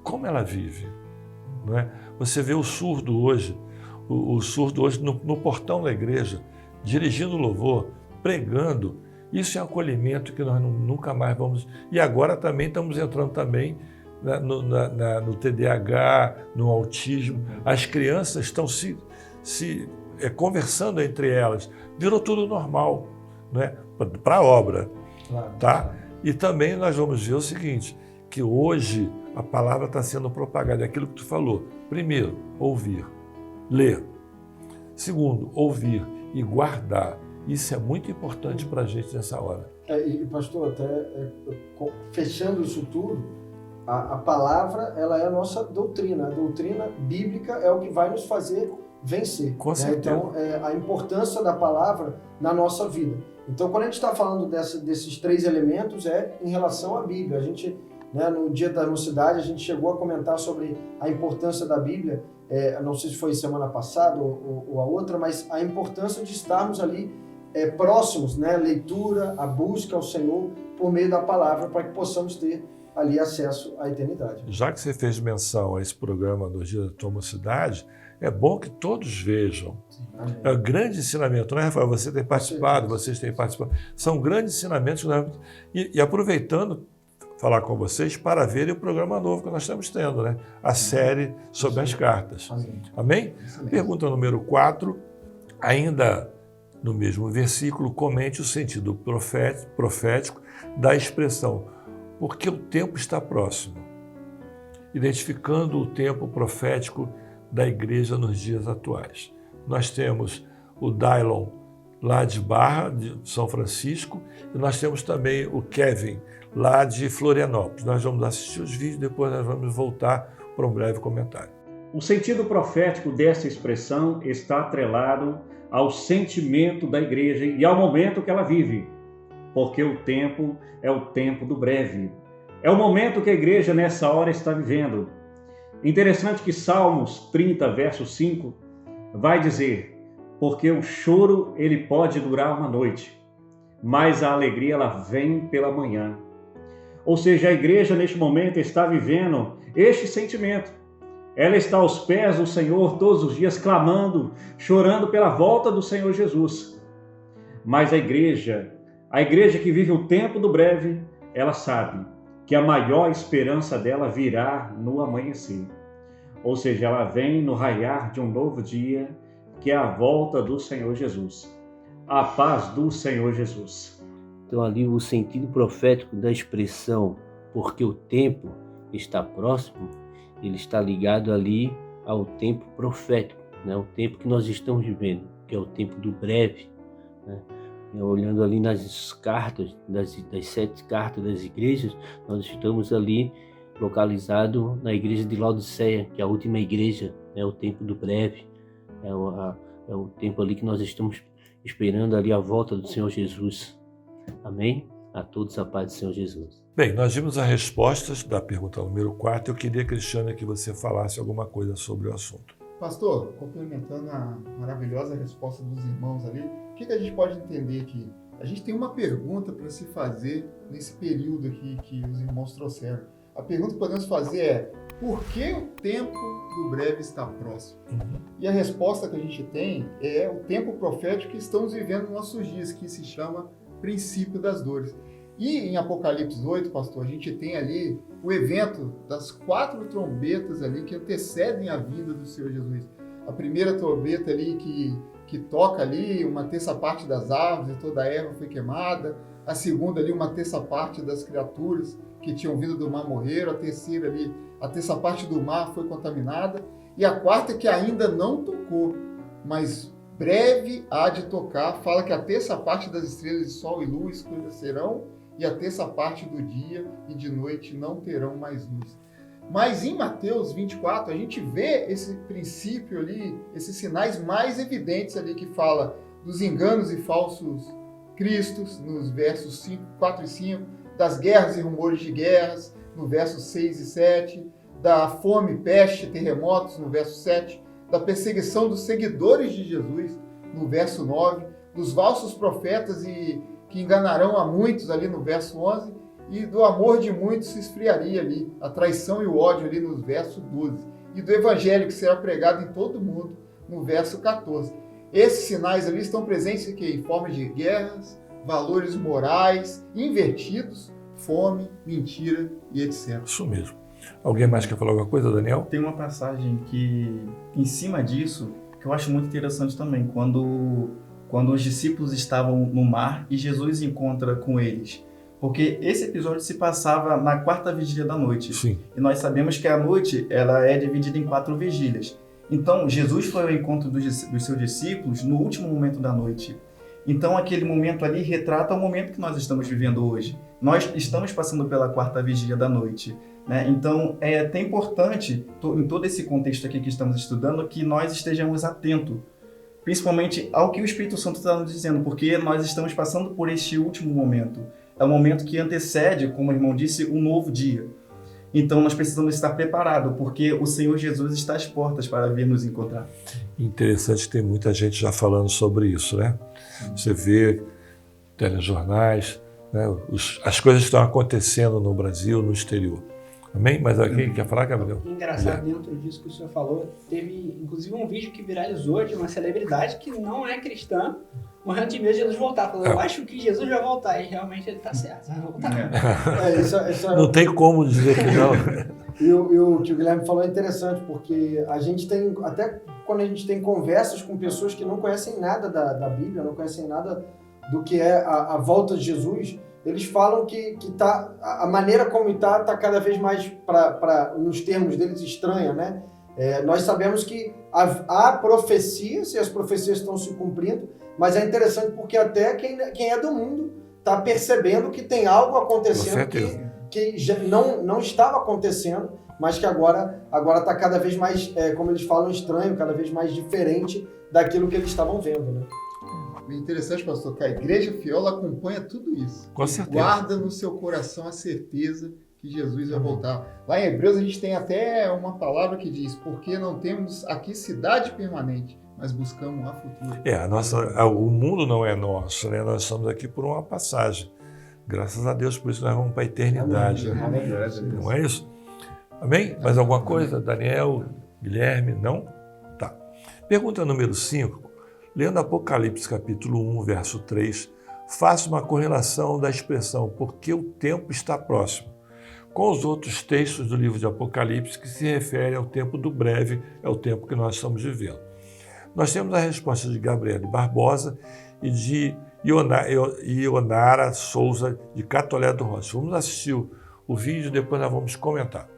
S5: como ela vive? Não é? Você vê o surdo hoje no portão da igreja, dirigindo louvor, pregando. Isso é um acolhimento que nós nunca mais vamos... E agora também estamos entrando também no TDAH, no autismo. As crianças estão se conversando entre elas. Virou tudo normal, né? Para a obra.
S8: Claro.
S5: Tá? E também nós vamos ver o seguinte, que hoje a palavra está sendo propagada. É aquilo que tu falou. Primeiro, ouvir, ler. Segundo, ouvir e guardar. Isso é muito importante para a gente nessa hora.
S8: E pastor, até fechando isso tudo, a palavra ela é a nossa doutrina. A doutrina bíblica é o que vai nos fazer vencer.
S5: Com certeza.
S8: Então, a importância da palavra na nossa vida. Então, quando a gente está falando desses 3 elementos, é em relação à Bíblia. A gente, né, no dia da mocidade, a gente chegou a comentar sobre a importância da Bíblia. Não sei se foi semana passada ou a outra, mas a importância de estarmos ali próximos, né, leitura, a busca ao Senhor por meio da palavra, para que possamos ter ali acesso à eternidade.
S5: Já que você fez menção a esse programa do Dia da Tua Mocidade, é bom que todos vejam. É um grande ensinamento, né, Rafael? Você tem participado, vocês têm participado. São grandes ensinamentos. E aproveitando, falar com vocês para verem o programa novo que nós estamos tendo, né? A série sobre as cartas. Amém? Pergunta número 4, ainda no mesmo versículo, comente o sentido profético da expressão, porque o tempo está próximo, identificando o tempo profético da igreja nos dias atuais. Nós temos o Dylon, lá de Barra, de São Francisco, e nós temos também o Kevin, lá de Florianópolis. Nós vamos assistir os vídeos, depois nós vamos voltar para um breve comentário.
S15: O sentido profético dessa expressão está atrelado ao sentimento da igreja e ao momento que ela vive, porque o tempo é o tempo do breve. É o momento que a igreja nessa hora está vivendo. Interessante que Salmos 30, verso 5, vai dizer, porque o choro ele pode durar uma noite, mas a alegria ela vem pela manhã. Ou seja, a igreja neste momento está vivendo este sentimento. Ela está aos pés do Senhor todos os dias, clamando, chorando pela volta do Senhor Jesus. Mas a igreja que vive o tempo do breve, ela sabe que a maior esperança dela virá no amanhecer. Ou seja, ela vem no raiar de um novo dia, que é a volta do Senhor Jesus. A paz do Senhor Jesus.
S16: Então ali o sentido profético da expressão, porque o tempo está próximo, ele está ligado ali ao tempo profético, né? O tempo que nós estamos vivendo, que é o tempo do breve, né? olhando ali nas cartas, das 7 cartas das igrejas, nós estamos ali localizado na igreja de Laodiceia, que é a última igreja, é o tempo do breve, é o tempo ali que nós estamos esperando ali a volta do Senhor Jesus. Amém? A todos a paz do Senhor Jesus.
S5: Bem, nós vimos as respostas da pergunta número 4. Eu queria, Cristiano, que você falasse alguma coisa sobre o assunto.
S9: Pastor, complementando a maravilhosa resposta dos irmãos ali, o que a gente pode entender aqui? A gente tem uma pergunta para se fazer nesse período aqui que os irmãos trouxeram. A pergunta que podemos fazer é: por que o tempo do breve está próximo? E a resposta que a gente tem é o tempo profético que estamos vivendo nos nossos dias, que se chama princípio das dores. E em Apocalipse 8, pastor, a gente tem ali o evento das 4 trombetas ali que antecedem a vinda do Senhor Jesus. A primeira trombeta ali que toca ali, 1/3 das árvores e toda a erva foi queimada. A segunda ali, 1/3 das criaturas que tinham vindo do mar morreram. A terceira ali, 1/3 do mar foi contaminada. E a quarta que ainda não tocou, mas breve há de tocar, fala que 1/3 das estrelas de sol e lua escurecerão, e 1/3 do dia e de noite não terão mais luz. Mas em Mateus 24, a gente vê esse princípio ali, esses sinais mais evidentes ali que fala dos enganos e falsos cristos, nos versos 4 e 5, das guerras e rumores de guerras, no versos 6 e 7, da fome, peste, terremotos, no verso 7, da perseguição dos seguidores de Jesus, no verso 9, dos falsos profetas que enganarão a muitos, ali no verso 11, e do amor de muitos se esfriaria ali, a traição e o ódio ali no verso 12, e do evangelho que será pregado em todo mundo, no verso 14. Esses sinais ali estão presentes aqui, em forma de guerras, valores morais invertidos, fome, mentira e etc.
S5: Isso mesmo. Alguém mais quer falar alguma coisa, Daniel?
S6: Tem uma passagem que, em cima disso, que eu acho muito interessante também, quando os discípulos estavam no mar e Jesus encontra com eles. Porque esse episódio se passava na 4ª vigília da noite.
S5: Sim.
S6: E nós sabemos que a noite ela é dividida em 4 vigílias. Então, Jesus foi ao encontro dos seus discípulos no último momento da noite. Então, aquele momento ali retrata o momento que nós estamos vivendo hoje. Nós estamos passando pela 4ª vigília da noite, né? Então, é até importante, em todo esse contexto aqui que estamos estudando, que nós estejamos atentos, principalmente ao que o Espírito Santo está nos dizendo, porque nós estamos passando por este último momento. É o momento que antecede, como o irmão disse, um novo dia. Então, nós precisamos estar preparados, porque o Senhor Jesus está às portas para vir nos encontrar.
S5: Interessante, tem muita gente já falando sobre isso, né? Você vê telejornais, né? As coisas estão acontecendo no Brasil, no exterior. Amém? Mas alguém quer falar, Gabriel?
S7: Engraçado, dentro disso que o senhor falou, teve inclusive um vídeo que viralizou de uma celebridade que não é cristã, morrendo de medo de Jesus voltar. Falou, eu acho que Jesus vai voltar. E realmente ele está certo, vai voltar.
S5: Não tem como dizer que não.
S8: E o que o Guilherme falou é interessante, porque a gente tem, até quando a gente tem conversas com pessoas que não conhecem nada da Bíblia, não conhecem nada do que é a volta de Jesus, eles falam que a maneira como está cada vez mais, nos termos deles, estranha, né? Nós sabemos que há profecias, e as profecias estão se cumprindo, mas é interessante porque até quem é do mundo está percebendo que tem algo acontecendo que já não estava acontecendo, mas que agora está cada vez mais, como eles falam, estranho, cada vez mais diferente daquilo que eles estavam vendo, né?
S9: É interessante, pastor, que a igreja fiel acompanha tudo isso.
S5: Com certeza.
S9: Guarda no seu coração a certeza que Jesus vai voltar. Lá em Hebreus a gente tem até uma palavra que diz: porque não temos aqui cidade permanente, mas buscamos a futura.
S5: O mundo não é nosso, né? Nós estamos aqui por uma passagem. Graças a Deus, por isso nós vamos para a eternidade.
S8: Amém.
S5: Né? Não é isso? Amém? Mais alguma coisa? Daniel, Guilherme? Não? Tá. Pergunta número 5. Lendo Apocalipse capítulo 1, verso 3, faça uma correlação da expressão porque o tempo está próximo com os outros textos do livro de Apocalipse que se refere ao tempo do breve, é o tempo que nós estamos vivendo. Nós temos a resposta de Gabriele Barbosa e de Ionara Souza, de Catolé do Rossi. Vamos assistir o vídeo e depois nós vamos comentar.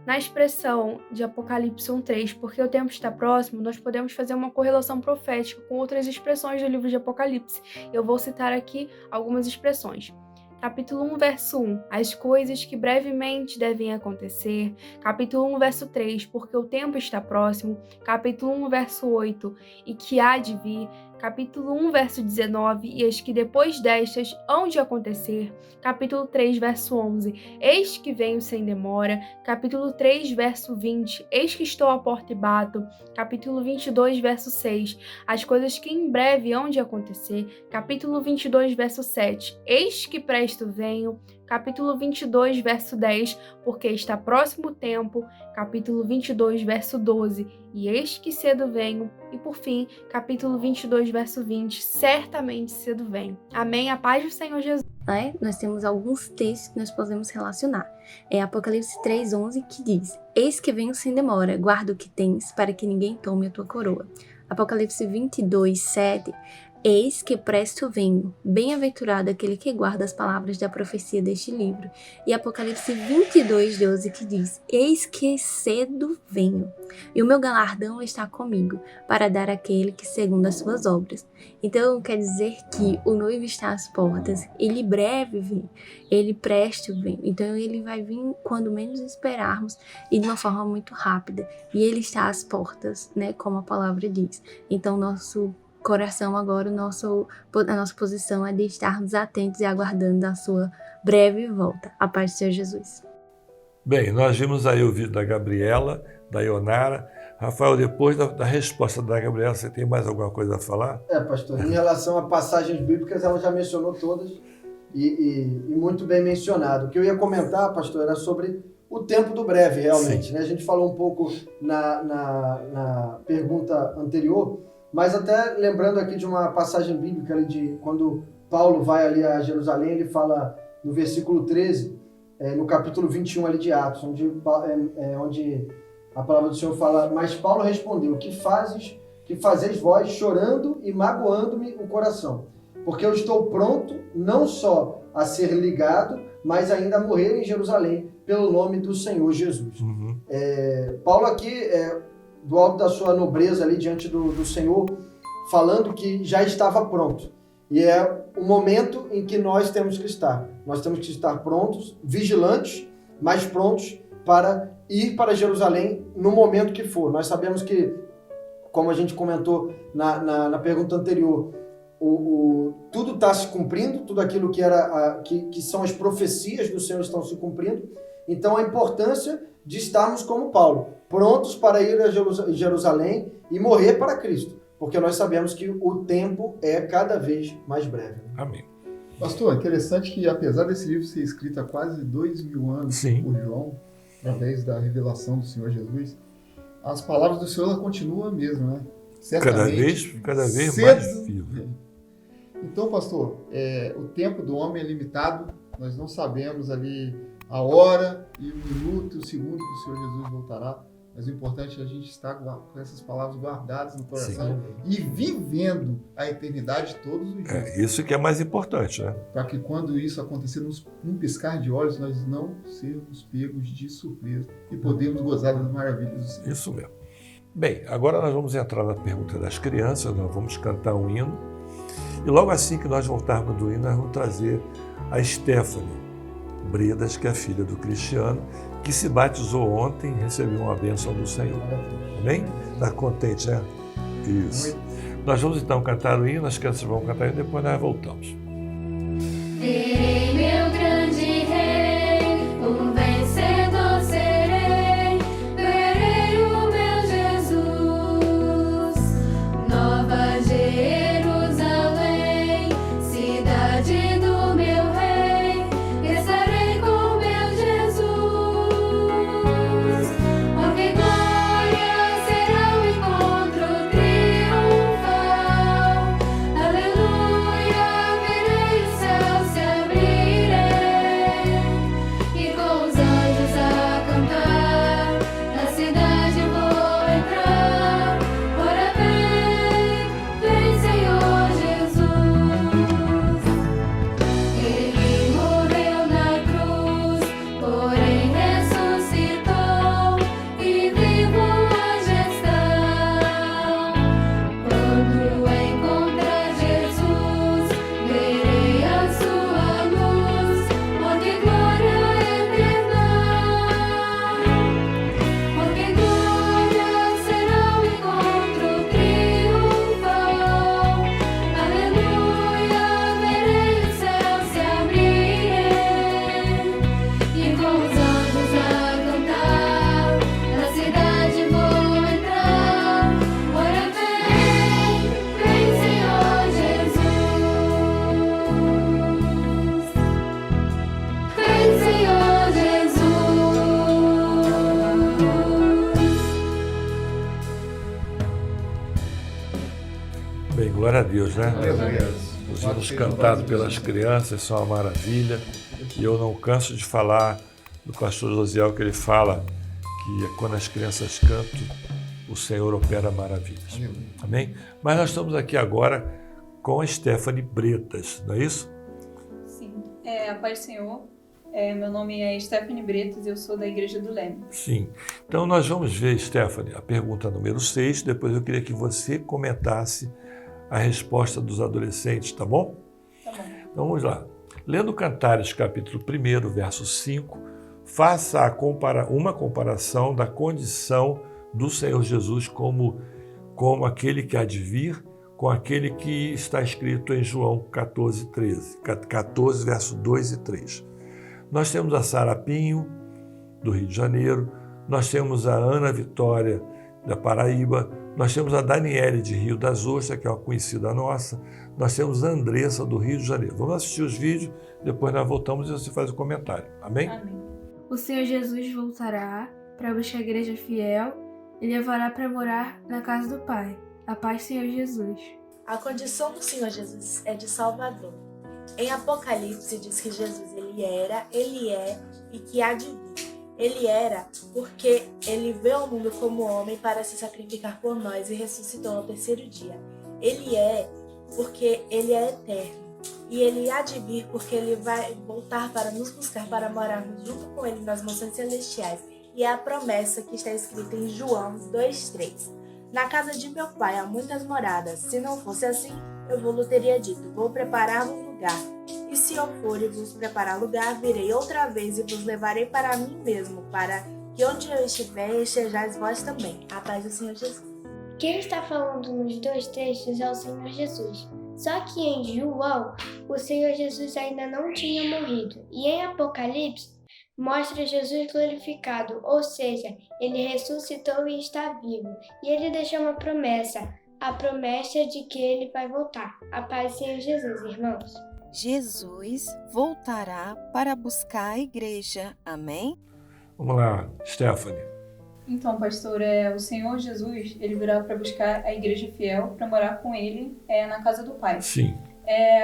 S17: Na expressão de Apocalipse 1:3, porque o tempo está próximo, nós podemos fazer uma correlação profética com outras expressões do livro de Apocalipse. Eu vou citar aqui algumas expressões. Capítulo 1, verso 1, as coisas que brevemente devem acontecer. Capítulo 1, verso 3, porque o tempo está próximo. Capítulo 1, verso 8, e que há de vir. Capítulo 1, verso 19, e as que depois destas hão de acontecer. Capítulo 3, verso 11, eis que venho sem demora. Capítulo 3, verso 20, eis que estou à porta e bato. Capítulo 22, verso 6, as coisas que em breve hão de acontecer. Capítulo 22, verso 7, eis que presto venho. Capítulo 22, verso 10, porque está próximo o tempo. Capítulo 22, verso 12, e eis que cedo venho. E por fim, capítulo 22, verso 20, certamente cedo venho. Amém? A paz do Senhor Jesus.
S18: Nós temos alguns textos que nós podemos relacionar. É Apocalipse 3:11 que diz: eis que venho sem demora, guarda o que tens, para que ninguém tome a tua coroa. Apocalipse 22:7, eis que presto venho, bem-aventurado aquele que guarda as palavras da profecia deste livro. E Apocalipse 22:12 que diz: eis que cedo venho, e o meu galardão está comigo, para dar àquele que segundo as suas obras. Então quer dizer que o noivo está às portas, ele breve vem, ele presto vem. Então ele vai vir quando menos esperarmos e de uma forma muito rápida. E ele está às portas, né, como a palavra diz. Então nosso coração agora, a nossa posição é de estarmos atentos e aguardando a sua breve volta. A paz do Senhor Jesus.
S5: Bem, nós vimos aí o vídeo da Gabriela, da Ionara. Rafael, depois da resposta da Gabriela, você tem mais alguma coisa a falar?
S8: Pastor, em relação a passagens bíblicas, ela já mencionou todas e muito bem mencionado. O que eu ia comentar, pastor, era sobre o tempo do breve, realmente. Né? A gente falou um pouco na pergunta anterior, mas até lembrando aqui de uma passagem bíblica ali de quando Paulo vai ali a Jerusalém, ele fala no versículo 13, no capítulo 21 ali de Atos, onde a palavra do Senhor fala: mas Paulo respondeu: que fazeis vós chorando e magoando-me o coração? Porque eu estou pronto não só a ser ligado, mas ainda a morrer em Jerusalém pelo nome do Senhor Jesus. Paulo aqui, do alto da sua nobreza ali diante do Senhor, falando que já estava pronto. E é o momento em que nós temos que estar. Nós temos que estar prontos, vigilantes, mas prontos para ir para Jerusalém no momento que for. Nós sabemos que, como a gente comentou na pergunta anterior, tudo está se cumprindo, tudo aquilo que são as profecias do Senhor estão se cumprindo. Então a importância de estarmos como Paulo, prontos para ir a Jerusalém e morrer para Cristo, porque nós sabemos que o tempo é cada vez mais breve.
S5: Amém.
S9: Pastor, é interessante que apesar desse livro ser escrito há quase 2000 anos por João, através da revelação do Senhor Jesus, as palavras do Senhor continuam a mesma, né? Certamente,
S5: cada vez mais viva.
S9: Então, pastor, o tempo do homem é limitado, nós não sabemos ali a hora e o minuto, o segundo que o Senhor Jesus voltará, mas o importante é a gente estar com essas palavras guardadas no coração e vivendo a eternidade todos os dias.
S5: Isso que é mais importante, né?
S9: Para que quando isso acontecer, num piscar de olhos, nós não sermos pegos de surpresa e podemos gozar das maravilhas do Senhor.
S5: Isso mesmo. Bem, agora nós vamos entrar na pergunta das crianças, nós vamos cantar um hino, e logo assim que nós voltarmos do hino, nós vamos trazer a Stephanie Bredas, que é a filha do Cristiano, que se batizou ontem e recebeu uma bênção do Senhor. Amém? Está contente, né? Isso. Nós vamos então cantar o hino, as crianças vão cantar o hino, depois nós voltamos.
S3: Verei meu grande rei, um vencedor serei, verei o meu Jesus, Nova Jerusalém, cidade do meu rei, estarei com meu Jesus. Oh, que glória será o encontro triunfal, aleluia, verei o céu se abrir.
S5: Bem, glória a Deus, né?
S9: Glória a Deus.
S5: Os hinos cantados pelas crianças são uma maravilha. E eu não canso de falar do pastor Josiel, que ele fala que quando as crianças cantam, o Senhor opera maravilhas. Amém? Mas nós estamos aqui agora com a Stephanie Bretas, não é isso?
S19: Sim, a paz do Senhor. Meu nome é Stephanie Bretas e eu sou da Igreja do Leme.
S5: Sim. Então nós vamos ver, Stephanie, a pergunta número 6, depois eu queria que você comentasse a resposta dos adolescentes, tá bom?
S19: Tá bom.
S5: Então vamos lá. Lendo Cantares, capítulo 1, verso 5, faça uma comparação da condição do Senhor Jesus como aquele que há de vir, com aquele que está escrito em João 14, verso 2 e 3. Nós temos a Sara Pinho, do Rio de Janeiro, nós temos a Ana Vitória, da Paraíba, nós temos a Daniele, de Rio das Ostras, que é uma conhecida nossa, nós temos a Andressa, do Rio de Janeiro. Vamos assistir os vídeos, depois nós voltamos e você faz o comentário. Amém?
S19: Amém.
S17: O Senhor Jesus voltará para buscar a igreja fiel e levará para morar na casa do Pai. A paz, Senhor Jesus.
S20: A condição do Senhor Jesus é de Salvador. Em Apocalipse diz que Jesus ele era, ele é e que há de vir. Ele era porque ele veio ao mundo como homem para se sacrificar por nós e ressuscitou ao terceiro dia. Ele é porque ele é eterno. E ele há de vir porque ele vai voltar para nos buscar para morarmos junto com ele nas mansões celestiais. E é a promessa que está escrita em João 2,3. Na casa de meu pai há muitas moradas. Se não fosse assim, eu vos teria dito, vou preparar-vos lugar. E se eu for e vos preparar lugar, virei outra vez e vos levarei para mim mesmo, para que onde eu estiver, estejais vós também. A paz do Senhor Jesus.
S21: Quem está falando nos dois textos é o Senhor Jesus. Só que em João, o Senhor Jesus ainda não tinha morrido. E em Apocalipse, mostra Jesus glorificado, ou seja, ele ressuscitou e está vivo. E ele deixou uma promessa, a promessa de que ele vai voltar. A paz do Senhor Jesus, irmãos.
S22: Jesus voltará para buscar a igreja. Amém?
S5: Vamos lá, Stephanie.
S19: Então, pastor, o Senhor Jesus, ele virá para buscar a igreja fiel para morar com ele na casa do Pai.
S5: Sim.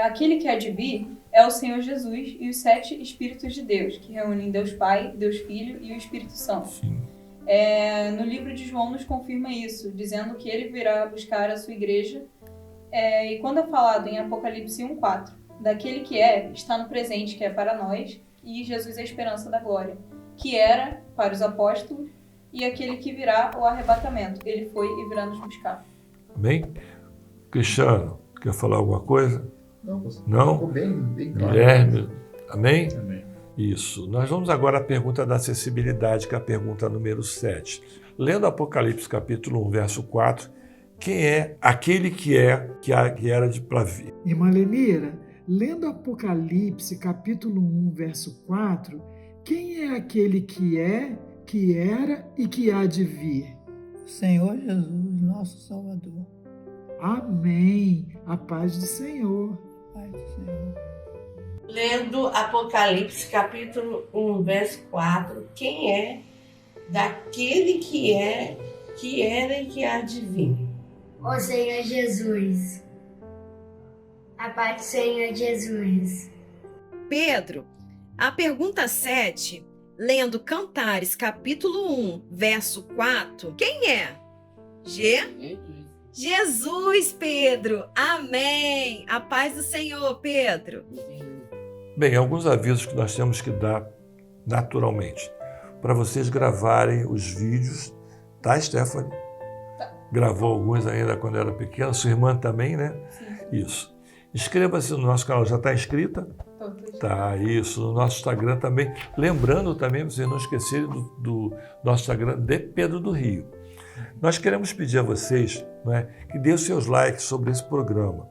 S19: Aquele que há de vir é o Senhor Jesus e os 7 Espíritos de Deus, que reúnem Deus Pai, Deus Filho e o Espírito Santo.
S5: Sim.
S19: No livro de João nos confirma isso, dizendo que ele virá buscar a sua igreja. E quando é falado em Apocalipse 1,4, daquele que está no presente, que é para nós, e Jesus é a esperança da glória, que era para os apóstolos, e aquele que virá, o arrebatamento. Ele foi e virá nos buscar.
S5: Amém? Cristiano, quer falar alguma coisa?
S9: Não? Ficou bem claro.
S5: Guilherme, amém?
S9: Amém.
S5: Isso. Nós vamos agora à pergunta da acessibilidade, que é a pergunta número 7. Lendo Apocalipse capítulo 1, verso 4, quem é aquele que era de para vir?
S23: Irmã Lenira, lendo Apocalipse capítulo 1, verso 4, quem é aquele que era e que há de vir?
S24: Senhor Jesus, nosso Salvador.
S23: Amém. A paz do Senhor.
S24: Paz do Senhor.
S25: Lendo Apocalipse capítulo 1, verso 4, quem é daquele que era e que há de vir?
S21: O Senhor Jesus. A paz do Senhor Jesus.
S22: Pedro, a pergunta 7, lendo Cantares capítulo 1, verso 4, quem é? Jesus, Pedro. Amém. A paz do Senhor, Pedro.
S5: Bem, alguns avisos que nós temos que dar naturalmente. Para vocês gravarem os vídeos, tá, Stephanie? Gravou alguns ainda quando era pequena, sua irmã também, né?
S19: Sim.
S5: Isso. Inscreva-se no nosso canal, já está inscrita? Tá, isso, no nosso Instagram também. Lembrando também, vocês não esquecerem do nosso Instagram de Pedro do Rio. Nós queremos pedir a vocês, né, que dê os seus likes sobre esse programa.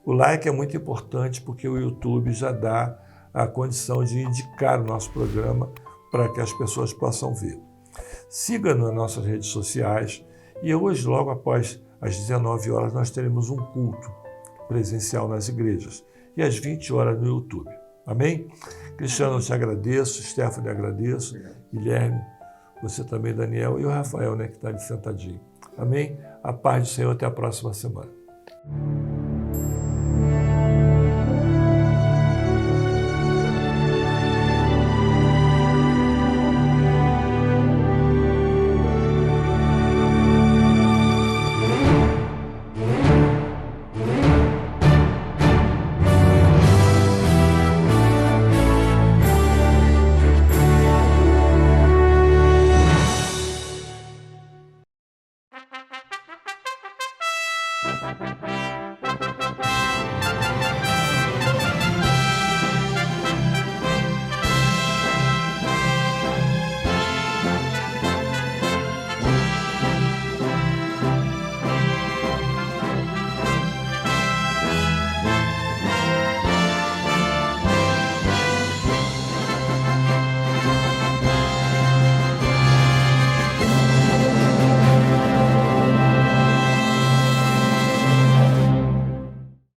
S5: O like é muito importante porque o YouTube já dá a condição de indicar o nosso programa para que as pessoas possam ver. Siga-nos nas nossas redes sociais e hoje, logo após as 19 horas, nós teremos um culto presencial nas igrejas e às 20 horas no YouTube. Amém? Cristiano, eu te agradeço, Stephanie, agradeço, Guilherme, você também, Daniel, e o Rafael, né, que está ali sentadinho. Amém? A paz do Senhor, até a próxima semana.